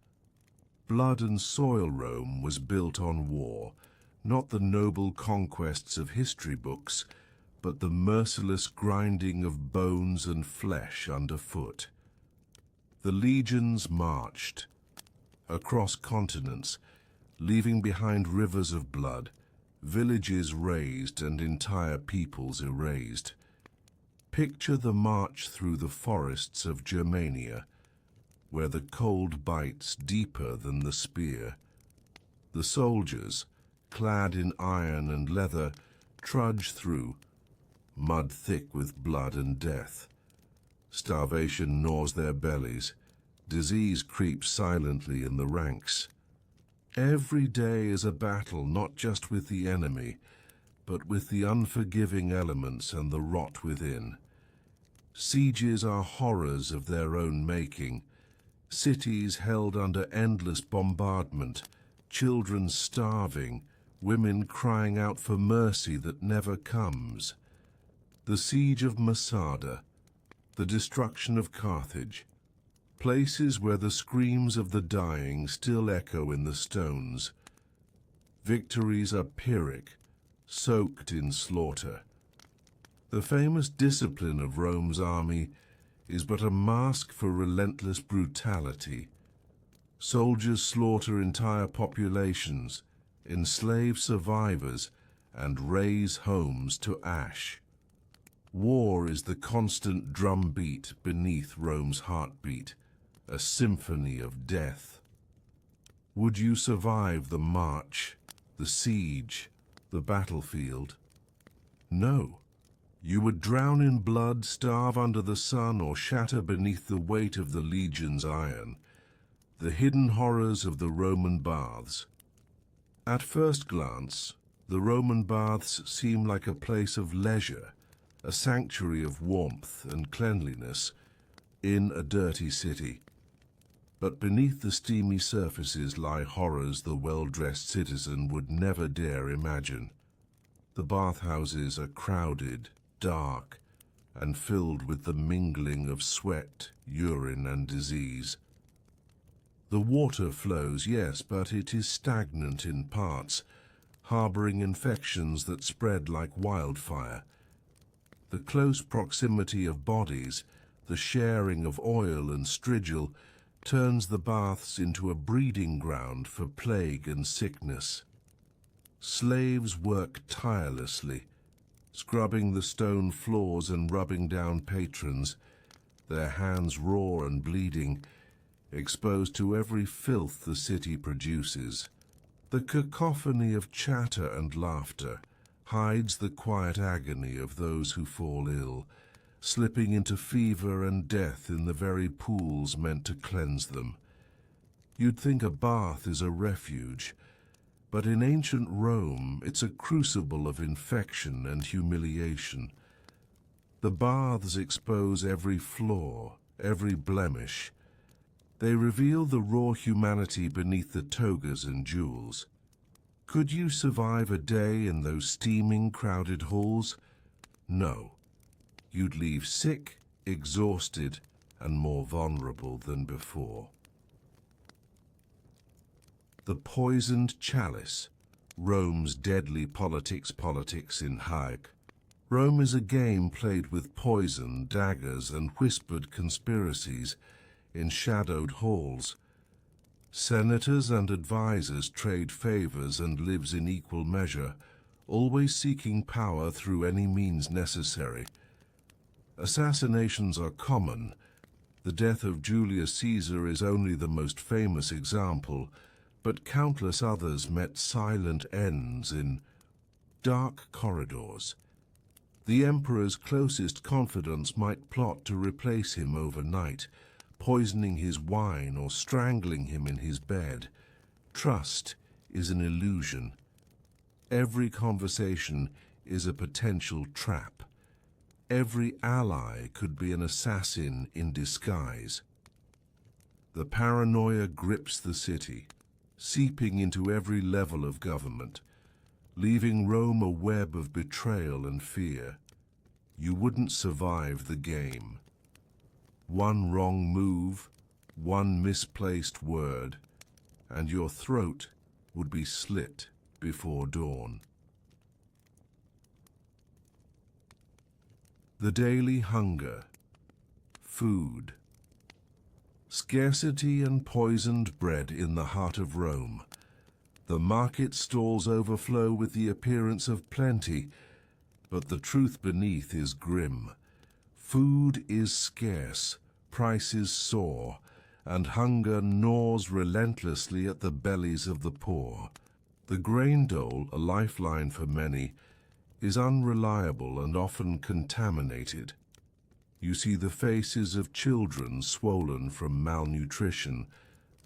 Blood and soil Rome was built on war, not the noble conquests of history books, but the merciless grinding of bones and flesh underfoot. The legions marched across continents, leaving behind rivers of blood, villages razed and entire peoples erased. Picture the march through the forests of Germania, where the cold bites deeper than the spear. The soldiers, clad in iron and leather, trudge through, mud thick with blood and death. Starvation gnaws their bellies. Disease creeps silently in the ranks. Every day is a battle not just with the enemy, but with the unforgiving elements and the rot within. Sieges are horrors of their own making. Cities held under endless bombardment, children starving, women crying out for mercy that never comes. The siege of Masada, the destruction of Carthage, places where the screams of the dying still echo in the stones. Victories are Pyrrhic, soaked in slaughter. The famous discipline of Rome's army is but a mask for relentless brutality. Soldiers slaughter entire populations, enslave survivors, and raze homes to ash. War is the constant drumbeat beneath Rome's heartbeat, a symphony of death. Would you survive the march, the siege, the battlefield? No. You would drown in blood, starve under the sun, or shatter beneath the weight of the legion's iron. The hidden horrors of the Roman baths. At first glance, the Roman baths seem like a place of leisure, a sanctuary of warmth and cleanliness in a dirty city. But beneath the steamy surfaces lie horrors the well-dressed citizen would never dare imagine. The bathhouses are crowded, dark, and filled with the mingling of sweat, urine, and disease. The water flows, yes, but it is stagnant in parts, harboring infections that spread like wildfire. The close proximity of bodies, the sharing of oil and strigil, turns the baths into a breeding ground for plague and sickness. Slaves work tirelessly, scrubbing the stone floors and rubbing down patrons, their hands raw and bleeding, exposed to every filth the city produces. The cacophony of chatter and laughter hides the quiet agony of those who fall ill, slipping into fever and death in the very pools meant to cleanse them. You'd think a bath is a refuge, but in ancient Rome it's a crucible of infection and humiliation. The baths expose every flaw, every blemish. They reveal the raw humanity beneath the togas and jewels. Could you survive a day in those steaming, crowded halls? No. You'd leave sick, exhausted, and more vulnerable than before. The poisoned chalice, Rome's deadly politics in Hague. Rome is a game played with poison, daggers, and whispered conspiracies in shadowed halls. Senators and advisors trade favors and lives in equal measure, always seeking power through any means necessary. Assassinations are common. The death of Julius Caesar is only the most famous example, but countless others met silent ends in dark corridors. The emperor's closest confidants might plot to replace him overnight, poisoning his wine or strangling him in his bed. Trust is an illusion. Every conversation is a potential trap. Every ally could be an assassin in disguise. The paranoia grips the city. seeping into every level of government, leaving Rome a web of betrayal and fear. You wouldn't survive the game. One wrong move, one misplaced word, and your throat would be slit before dawn. The daily hunger, food. Scarcity and poisoned bread in the heart of Rome. The market stalls overflow with the appearance of plenty, but the truth beneath is grim. Food is scarce, prices soar, and hunger gnaws relentlessly at the bellies of the poor. The grain dole, a lifeline for many, is unreliable and often contaminated. You see the faces of children swollen from malnutrition,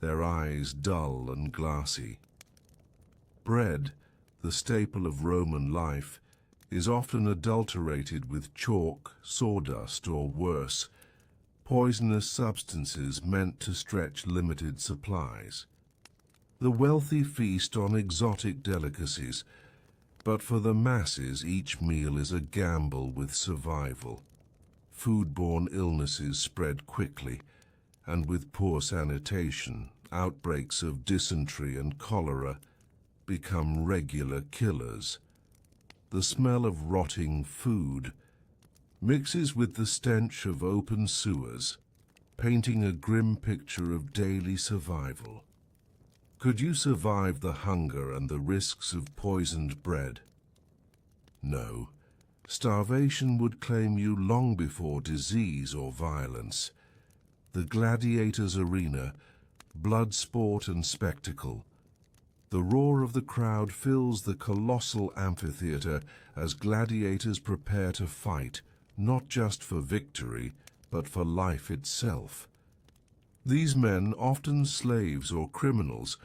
their eyes dull and glassy. Bread, the staple of Roman life, is often adulterated with chalk, sawdust, or worse, poisonous substances meant to stretch limited supplies. The wealthy feast on exotic delicacies, but for the masses each meal is a gamble with survival. Foodborne illnesses spread quickly, and with poor sanitation, outbreaks of dysentery and cholera become regular killers. The smell of rotting food mixes with the stench of open sewers, painting a grim picture of daily survival. Could you survive the hunger and the risks of poisoned bread? No. Starvation would claim you long before disease or violence. The gladiator's arena, blood sport and spectacle. The roar of the crowd fills the colossal amphitheater as gladiators prepare to fight, not just for victory, but for life itself. These men, often slaves or criminals,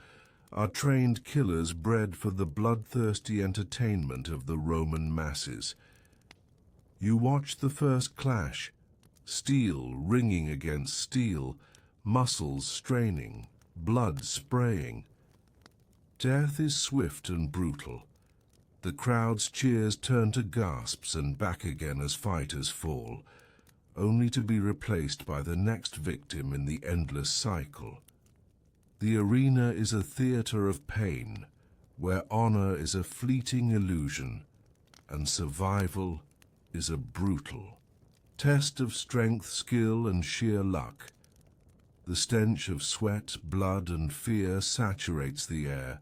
are trained killers bred for the bloodthirsty entertainment of the Roman masses. You watch the first clash, steel ringing against steel, muscles straining, blood spraying. Death is swift and brutal. The crowd's cheers turn to gasps and back again as fighters fall, only to be replaced by the next victim in the endless cycle. The arena is a theater of pain, where honor is a fleeting illusion, and survival is a brutal test of strength, skill, and sheer luck. The stench of sweat, blood, and fear saturates the air.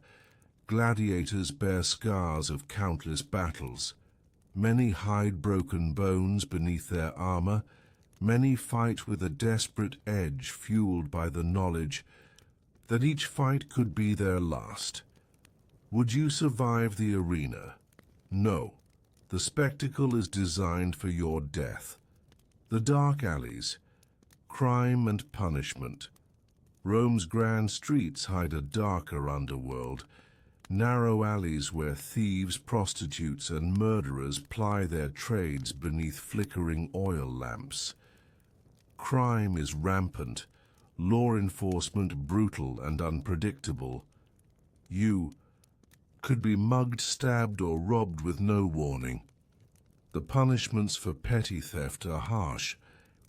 Gladiators bear scars of countless battles. Many hide broken bones beneath their armor. Many fight with a desperate edge fueled by the knowledge that each fight could be their last. Would you survive the arena? No. The spectacle is designed for your death. The dark alleys, crime and punishment. Rome's grand streets hide a darker underworld, narrow alleys where thieves, prostitutes, and murderers ply their trades beneath flickering oil lamps. Crime is rampant, law enforcement brutal and unpredictable. You could be mugged, stabbed, or robbed with no warning. The punishments for petty theft are harsh,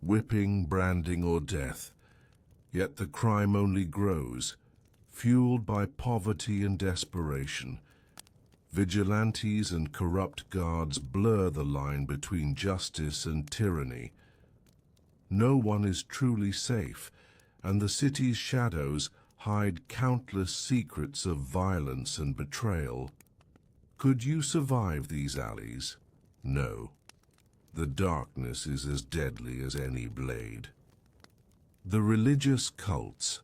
whipping, branding, or death. Yet the crime only grows, fueled by poverty and desperation. Vigilantes and corrupt guards blur the line between justice and tyranny. No one is truly safe, and the city's shadows hide countless secrets of violence and betrayal. Could you survive these alleys? No. The darkness is as deadly as any blade. The religious cults.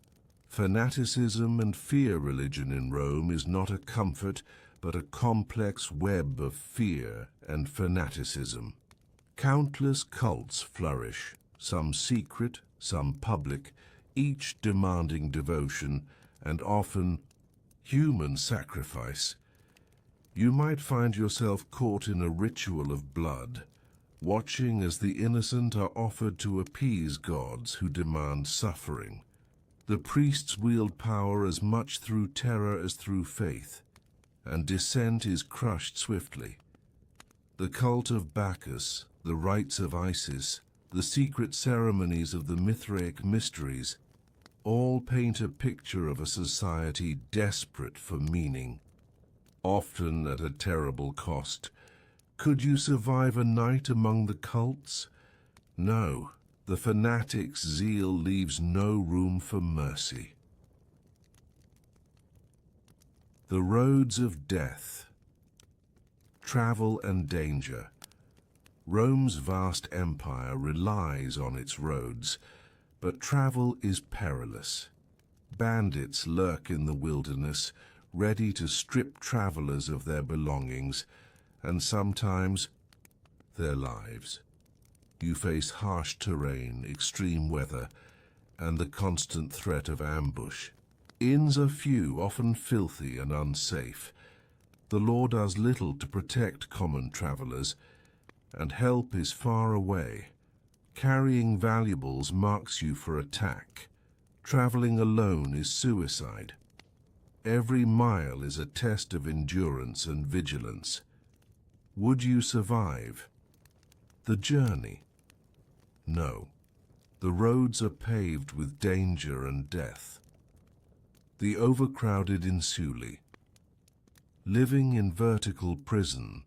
Fanaticism and fear religion in Rome is not a comfort, but a complex web of fear and fanaticism. Countless cults flourish, some secret, some public, each demanding devotion and often human sacrifice. You might find yourself caught in a ritual of blood, watching as the innocent are offered to appease gods who demand suffering. The priests wield power as much through terror as through faith, and dissent is crushed swiftly. The cult of Bacchus, the rites of Isis, the secret ceremonies of the Mithraic mysteries, all paint a picture of a society desperate for meaning, often at a terrible cost. Could you survive a night among the cults? No, the fanatic's zeal leaves no room for mercy. The roads of death. Travel and danger. Rome's vast empire relies on its roads, but travel is perilous. Bandits lurk in the wilderness, ready to strip travelers of their belongings, and sometimes their lives. You face harsh terrain, extreme weather, and the constant threat of ambush. Inns are few, often filthy and unsafe. The law does little to protect common travelers, and help is far away. Carrying valuables marks you for attack. Traveling alone is suicide. Every mile is a test of endurance and vigilance. Would you survive? The journey? No. The roads are paved with danger and death. The overcrowded insulae. Living in vertical prison,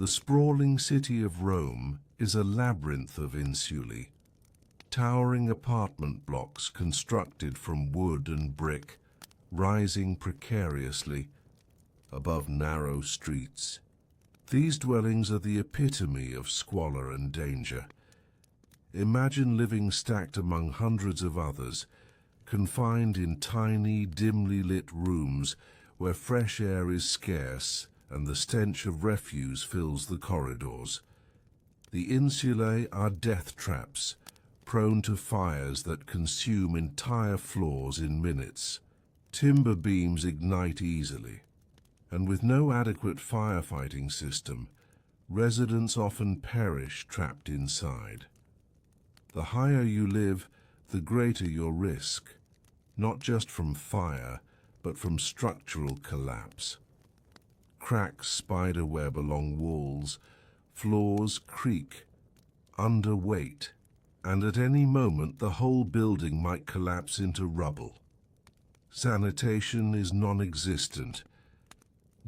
the sprawling city of Rome is a labyrinth of insulae. Towering apartment blocks constructed from wood and brick, rising precariously above narrow streets. These dwellings are the epitome of squalor and danger. Imagine living stacked among hundreds of others, confined in tiny, dimly lit rooms where fresh air is scarce and the stench of refuse fills the corridors. The insulae are death traps, prone to fires that consume entire floors in minutes. Timber beams ignite easily, and with no adequate firefighting system, residents often perish trapped inside. The higher you live, the greater your risk, not just from fire, but from structural collapse. Cracks spiderweb along walls, floors creak under weight, and at any moment the whole building might collapse into rubble. Sanitation is non-existent.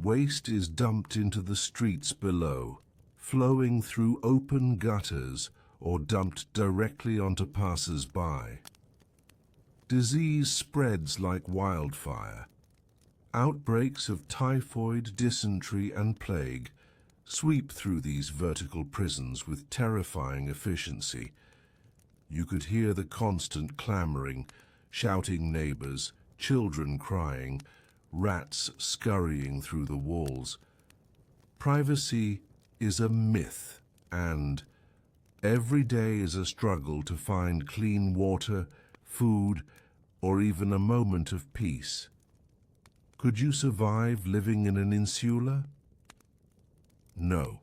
Waste is dumped into the streets below, flowing through open gutters or dumped directly onto passers-by. Disease spreads like wildfire. Outbreaks of typhoid, dysentery, and plague sweep through these vertical prisons with terrifying efficiency. You could hear the constant clamoring, shouting neighbors, children crying, rats scurrying through the walls. Privacy is a myth, and every day is a struggle to find clean water, food, or even a moment of peace. Could you survive living in an insula? No.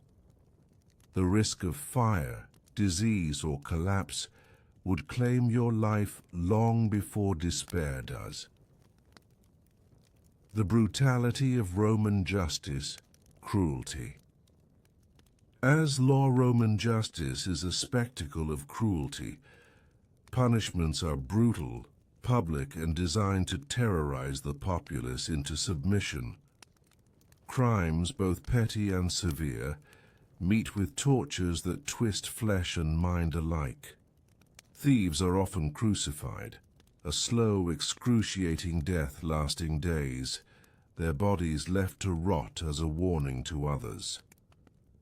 The risk of fire, disease, or collapse would claim your life long before despair does. The brutality of Roman justice, cruelty. As law, Roman justice is a spectacle of cruelty. Punishments are brutal, public, and designed to terrorize the populace into submission. Crimes, both petty and severe, meet with tortures that twist flesh and mind alike. Thieves are often crucified, a slow, excruciating death lasting days, their bodies left to rot as a warning to others.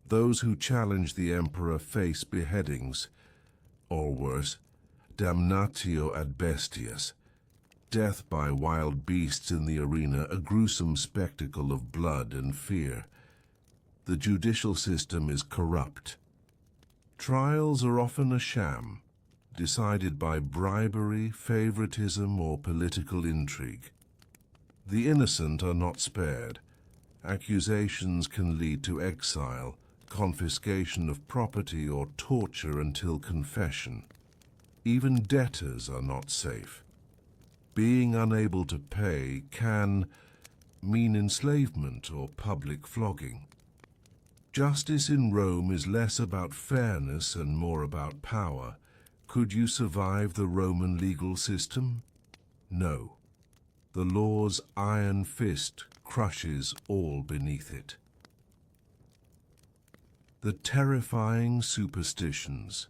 Those who challenge the emperor face beheadings, or worse, damnatio ad bestias, death by wild beasts in the arena, a gruesome spectacle of blood and fear. The judicial system is corrupt. Trials are often a sham, decided by bribery, favoritism, or political intrigue. The innocent are not spared. Accusations can lead to exile, confiscation of property, or torture until confession. Even debtors are not safe. Being unable to pay can mean enslavement or public flogging. Justice in Rome is less about fairness and more about power. Could you survive the Roman legal system? No. The law's iron fist crushes all beneath it. The terrifying superstitions.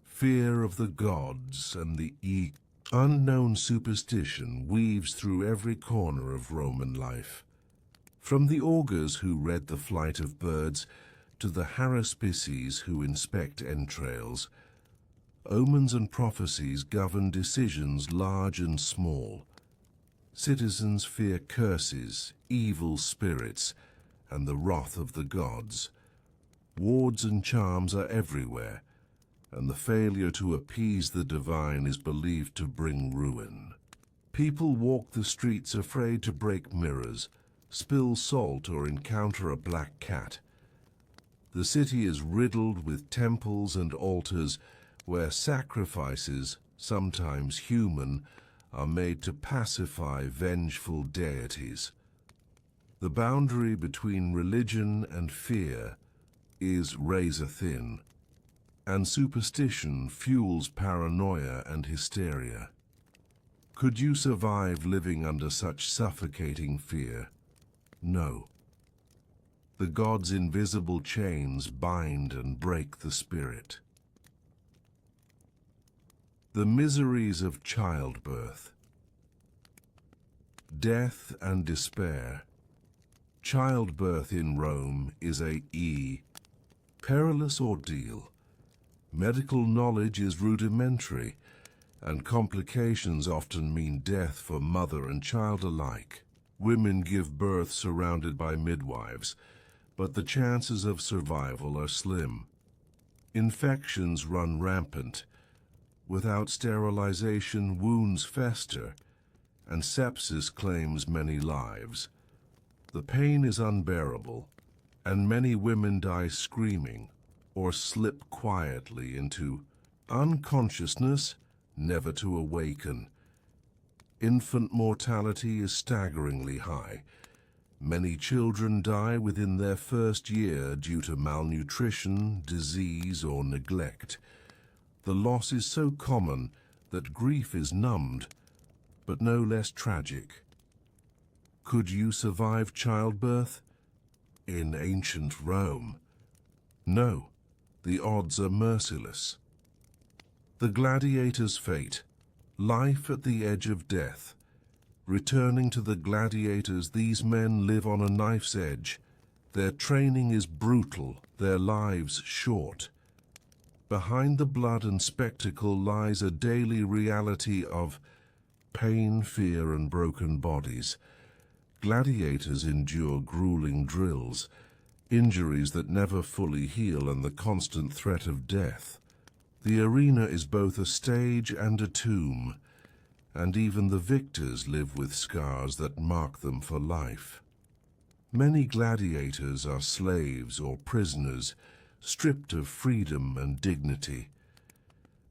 Fear of the gods and the unknown superstition weaves through every corner of Roman life. From the augurs who read the flight of birds to the haruspices who inspect entrails, omens and prophecies govern decisions large and small. Citizens fear curses, evil spirits, and the wrath of the gods. Wards and charms are everywhere, and the failure to appease the divine is believed to bring ruin. People walk the streets afraid to break mirrors, spill salt, or encounter a black cat. The city is riddled with temples and altars where sacrifices, sometimes human, are made to pacify vengeful deities. The boundary between religion and fear is razor thin, and superstition fuels paranoia and hysteria. Could you survive living under such suffocating fear? No. The gods' invisible chains bind and break the spirit. The miseries of childbirth. Death and despair. Childbirth in Rome is a perilous ordeal. Medical knowledge is rudimentary, and complications often mean death for mother and child alike. Women give birth surrounded by midwives, but the chances of survival are slim. Infections run rampant. Without sterilization, wounds fester, and sepsis claims many lives. The pain is unbearable, and many women die screaming or slip quietly into unconsciousness, never to awaken. Infant mortality is staggeringly high. Many children die within their first year due to malnutrition, disease, or neglect. The loss is so common that grief is numbed, but no less tragic. Could you survive childbirth? In ancient Rome? No, the odds are merciless. The gladiator's fate, life at the edge of death. Returning to the gladiators, these men live on a knife's edge. Their training is brutal, their lives short. Behind the blood and spectacle lies a daily reality of pain, fear, and broken bodies. Gladiators endure grueling drills, injuries that never fully heal, and the constant threat of death. The arena is both a stage and a tomb, and even the victors live with scars that mark them for life. Many gladiators are slaves or prisoners, stripped of freedom and dignity.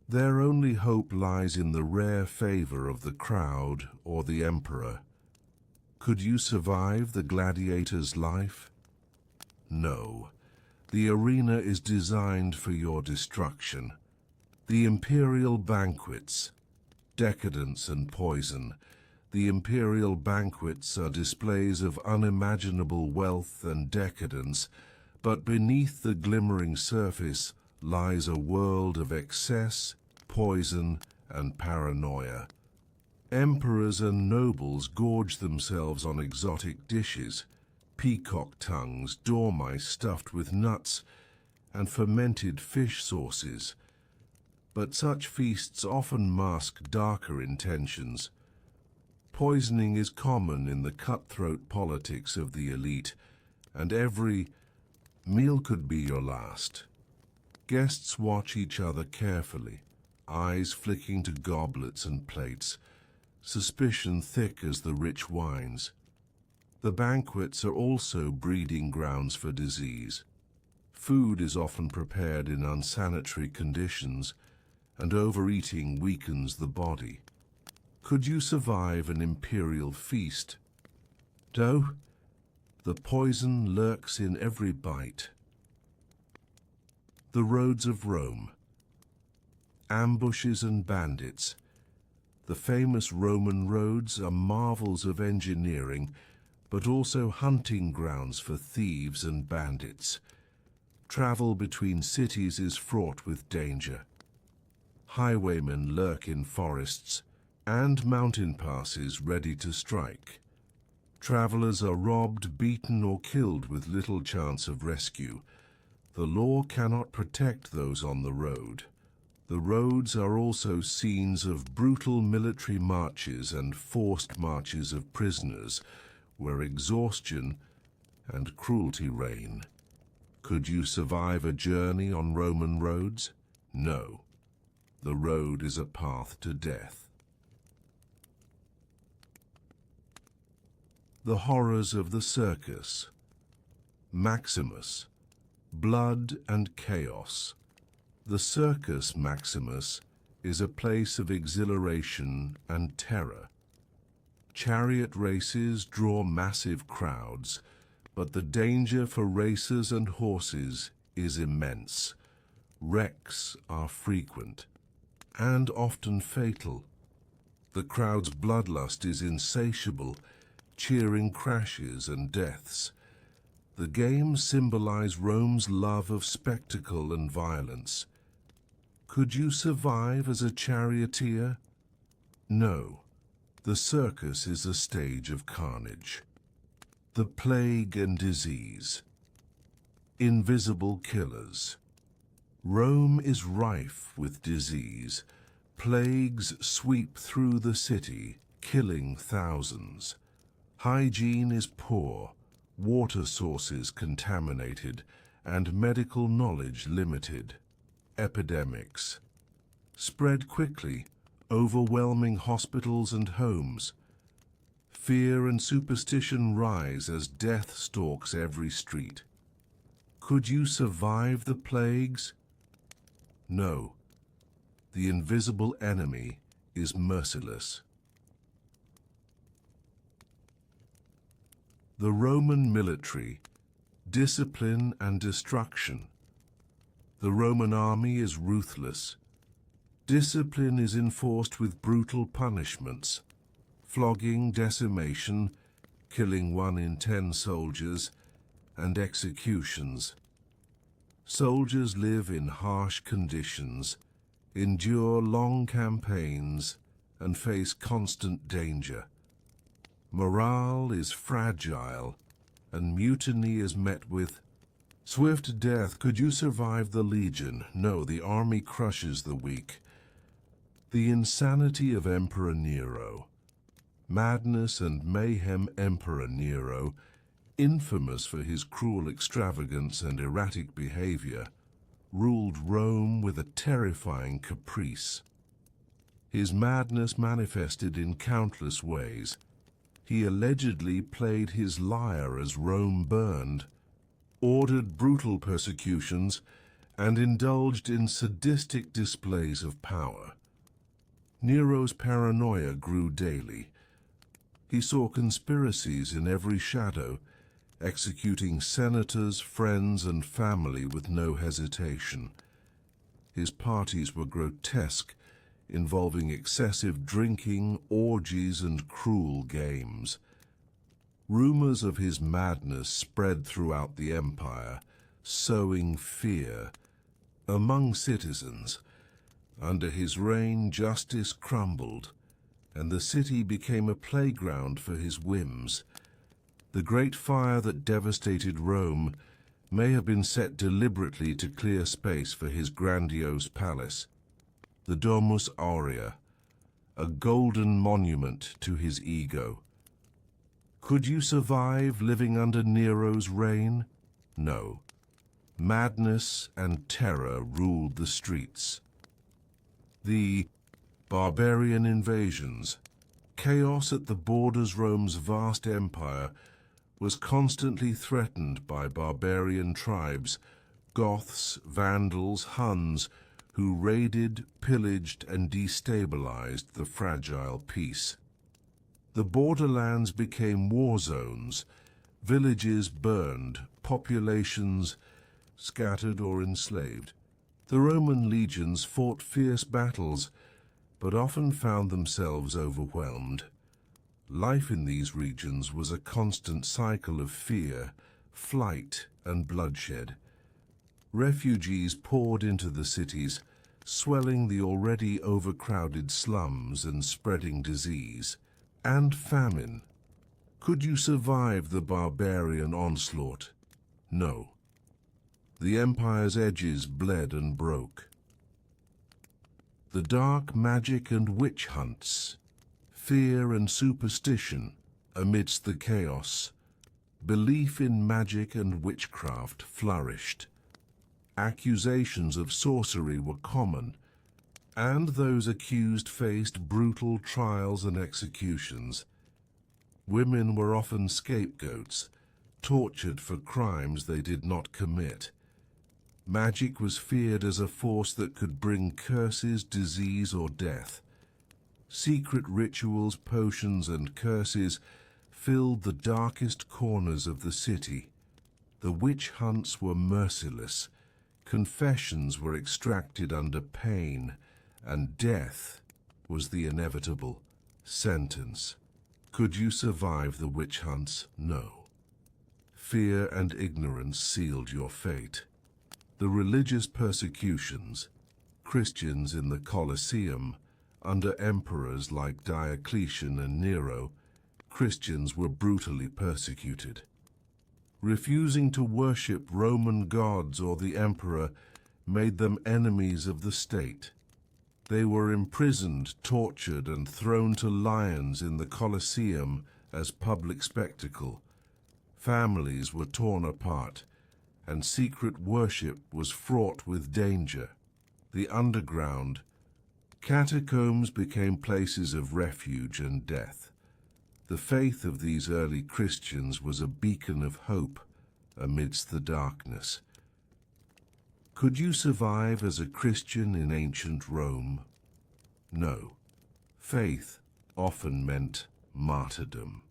Their only hope lies in the rare favor of the crowd or the emperor. Could you survive the gladiator's life? No. The arena is designed for your destruction. The imperial banquets, decadence and poison. The imperial banquets are displays of unimaginable wealth and decadence, but beneath the glimmering surface lies a world of excess, poison, and paranoia. Emperors and nobles gorge themselves on exotic dishes, peacock tongues, dormice stuffed with nuts, and fermented fish sauces. But such feasts often mask darker intentions. Poisoning is common in the cutthroat politics of the elite, and every meal could be your last. Guests watch each other carefully, eyes flicking to goblets and plates, suspicion thick as the rich wines. The banquets are also breeding grounds for disease. Food is often prepared in unsanitary conditions, and overeating weakens the body. Could you survive an imperial feast? No, the poison lurks in every bite. The roads of Rome. Ambushes and bandits. The famous Roman roads are marvels of engineering, but also hunting grounds for thieves and bandits. Travel between cities is fraught with danger. Highwaymen lurk in forests, and mountain passes ready to strike. Travelers are robbed, beaten, or killed with little chance of rescue. The law cannot protect those on the road. The roads are also scenes of brutal military marches and forced marches of prisoners, where exhaustion and cruelty reign. Could you survive a journey on Roman roads? No. The road is a path to death. The horrors of the circus. Maximus. Blood and chaos. The Circus Maximus is a place of exhilaration and terror. Chariot races draw massive crowds, but the danger for racers and horses is immense. Wrecks are frequent and often fatal. The crowd's bloodlust is insatiable, cheering crashes and deaths. The games symbolize Rome's love of spectacle and violence. Could you survive as a charioteer? No. The circus is a stage of carnage. The plague and disease. Invisible killers. Rome is rife with disease. Plagues sweep through the city, killing thousands. Hygiene is poor, water sources contaminated, and medical knowledge limited. Epidemics. Spread quickly, overwhelming hospitals and homes. Fear and superstition rise as death stalks every street. Could you survive the plagues? No. The invisible enemy is merciless. The Roman military, discipline and destruction. The Roman army is ruthless. Discipline is enforced with brutal punishments, flogging, decimation, killing 1 in 10 soldiers, and executions. Soldiers live in harsh conditions, endure long campaigns, and face constant danger. Morale is fragile, and mutiny is met with swift death. Could you survive the legion? No, the army crushes the weak. The insanity of Emperor Nero. Madness and mayhem. Emperor Nero, infamous for his cruel extravagance and erratic behavior, ruled Rome with a terrifying caprice. His madness manifested in countless ways. He allegedly played his lyre as Rome burned, ordered brutal persecutions, and indulged in sadistic displays of power. Nero's paranoia grew daily. He saw conspiracies in every shadow, executing senators, friends, and family with no hesitation. His parties were grotesque, involving excessive drinking, orgies, and cruel games. Rumors of his madness spread throughout the empire, sowing fear among citizens. Under his reign, justice crumbled, and the city became a playground for his whims. The great fire that devastated Rome may have been set deliberately to clear space for his grandiose palace, the Domus Aurea, a golden monument to his ego. Could you survive living under Nero's reign? No. Madness and terror ruled the streets. The barbarian invasions. Chaos at the borders. Rome's vast empire was constantly threatened by barbarian tribes, Goths, Vandals, Huns, who raided, pillaged, and destabilized the fragile peace. The borderlands became war zones, villages burned, populations scattered or enslaved. The Roman legions fought fierce battles, but often found themselves overwhelmed. Life in these regions was a constant cycle of fear, flight, and bloodshed. Refugees poured into the cities, swelling the already overcrowded slums and spreading disease. And famine. Could you survive the barbarian onslaught? No. The empire's edges bled and broke. The dark magic and witch hunts, fear and superstition amidst the chaos. Belief in magic and witchcraft flourished. Accusations of sorcery were common, and those accused faced brutal trials and executions. Women were often scapegoats, tortured for crimes they did not commit. Magic was feared as a force that could bring curses, disease, or death. Secret rituals, potions, and curses filled the darkest corners of the city. The witch hunts were merciless. Confessions were extracted under pain, and death was the inevitable sentence. Could you survive the witch hunts? No. Fear and ignorance sealed your fate. The religious persecutions, Christians in the Colosseum, under emperors like Diocletian and Nero, Christians were brutally persecuted. Refusing to worship Roman gods or the emperor made them enemies of the state. They were imprisoned, tortured, and thrown to lions in the Colosseum as public spectacle. Families were torn apart, and secret worship was fraught with danger. The underground catacombs became places of refuge and death. The faith of these early Christians was a beacon of hope amidst the darkness. Could you survive as a Christian in ancient Rome? No. Faith often meant martyrdom.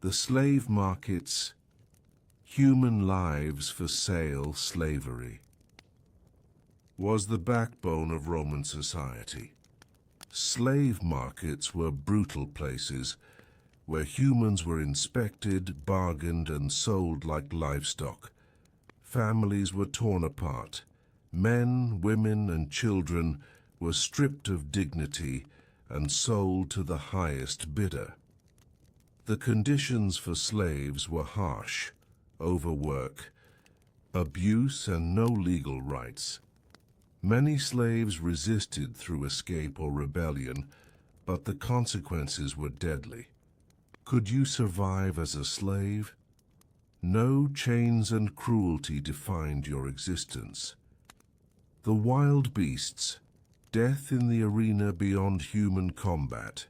The slave markets, human lives for sale, slavery, was the backbone of Roman society. Slave markets were brutal places where humans were inspected, bargained, and sold like livestock. Families were torn apart. Men, women, and children were stripped of dignity and sold to the highest bidder. The conditions for slaves were harsh: overwork, abuse, and no legal rights. Many slaves resisted through escape or rebellion, but the consequences were deadly. Could you survive as a slave? No, chains and cruelty defined your existence. The wild beasts, death in the arena beyond human combat.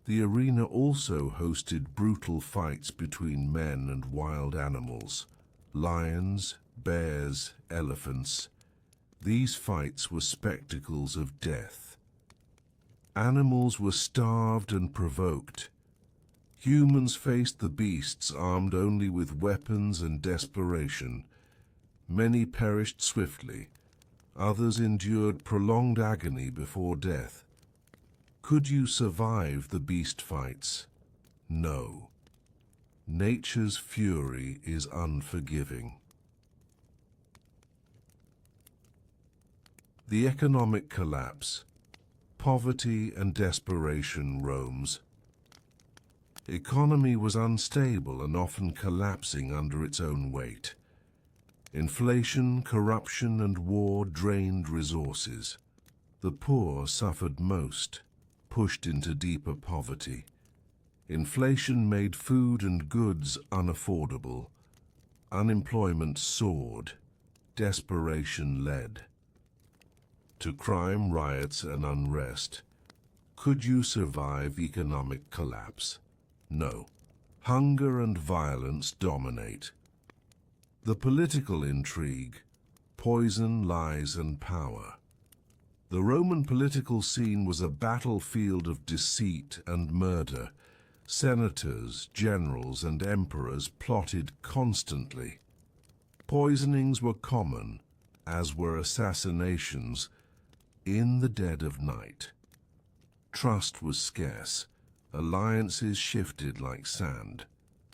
The arena also hosted brutal fights between men and wild animals, lions, bears, elephants. These fights were spectacles of death. Animals were starved and provoked. Humans faced the beasts armed only with weapons and desperation. Many perished swiftly. Others endured prolonged agony before death. Could you survive the beast fights? No. Nature's fury is unforgiving. The economic collapse, poverty and desperation roams. Economy was unstable and often collapsing under its own weight. Inflation, corruption, and war drained resources. The poor suffered most, pushed into deeper poverty. Inflation made food and goods unaffordable. Unemployment soared. Desperation led to crime, riots, and unrest. Could you survive economic collapse? No. Hunger and violence dominate. The political intrigue, poison, lies, and power. The Roman political scene was a battlefield of deceit and murder. Senators, generals, and emperors plotted constantly. Poisonings were common, as were assassinations, in the dead of night. Trust was scarce. Alliances shifted like sand.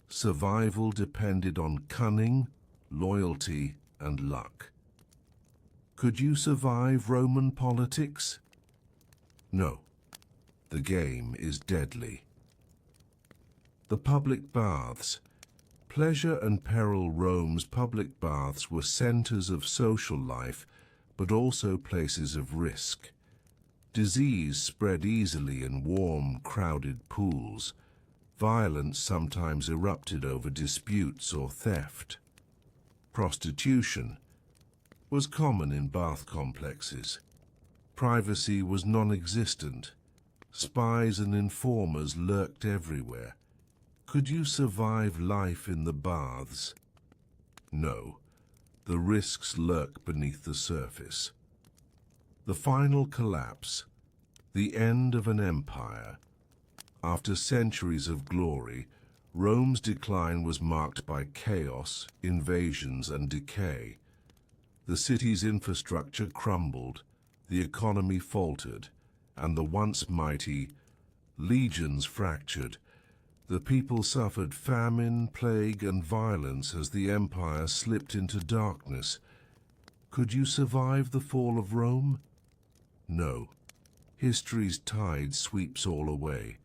Survival depended on cunning, loyalty, and luck. Could you survive Roman politics? No. The game is deadly. The public baths. Pleasure and peril. Rome's public baths were centers of social life, but also places of risk. Disease spread easily in warm, crowded pools. Violence sometimes erupted over disputes or theft. Prostitution was common in bath complexes. Privacy was non-existent. Spies and informers lurked everywhere. Could you survive life in the baths? No. The risks lurk beneath the surface. The final collapse, the end of an empire. After centuries of glory, Rome's decline was marked by chaos, invasions, and decay. The city's infrastructure crumbled, the economy faltered, and the once mighty legions fractured. The people suffered famine, plague, and violence as the empire slipped into darkness. Could you survive the fall of Rome? No. History's tide sweeps all away.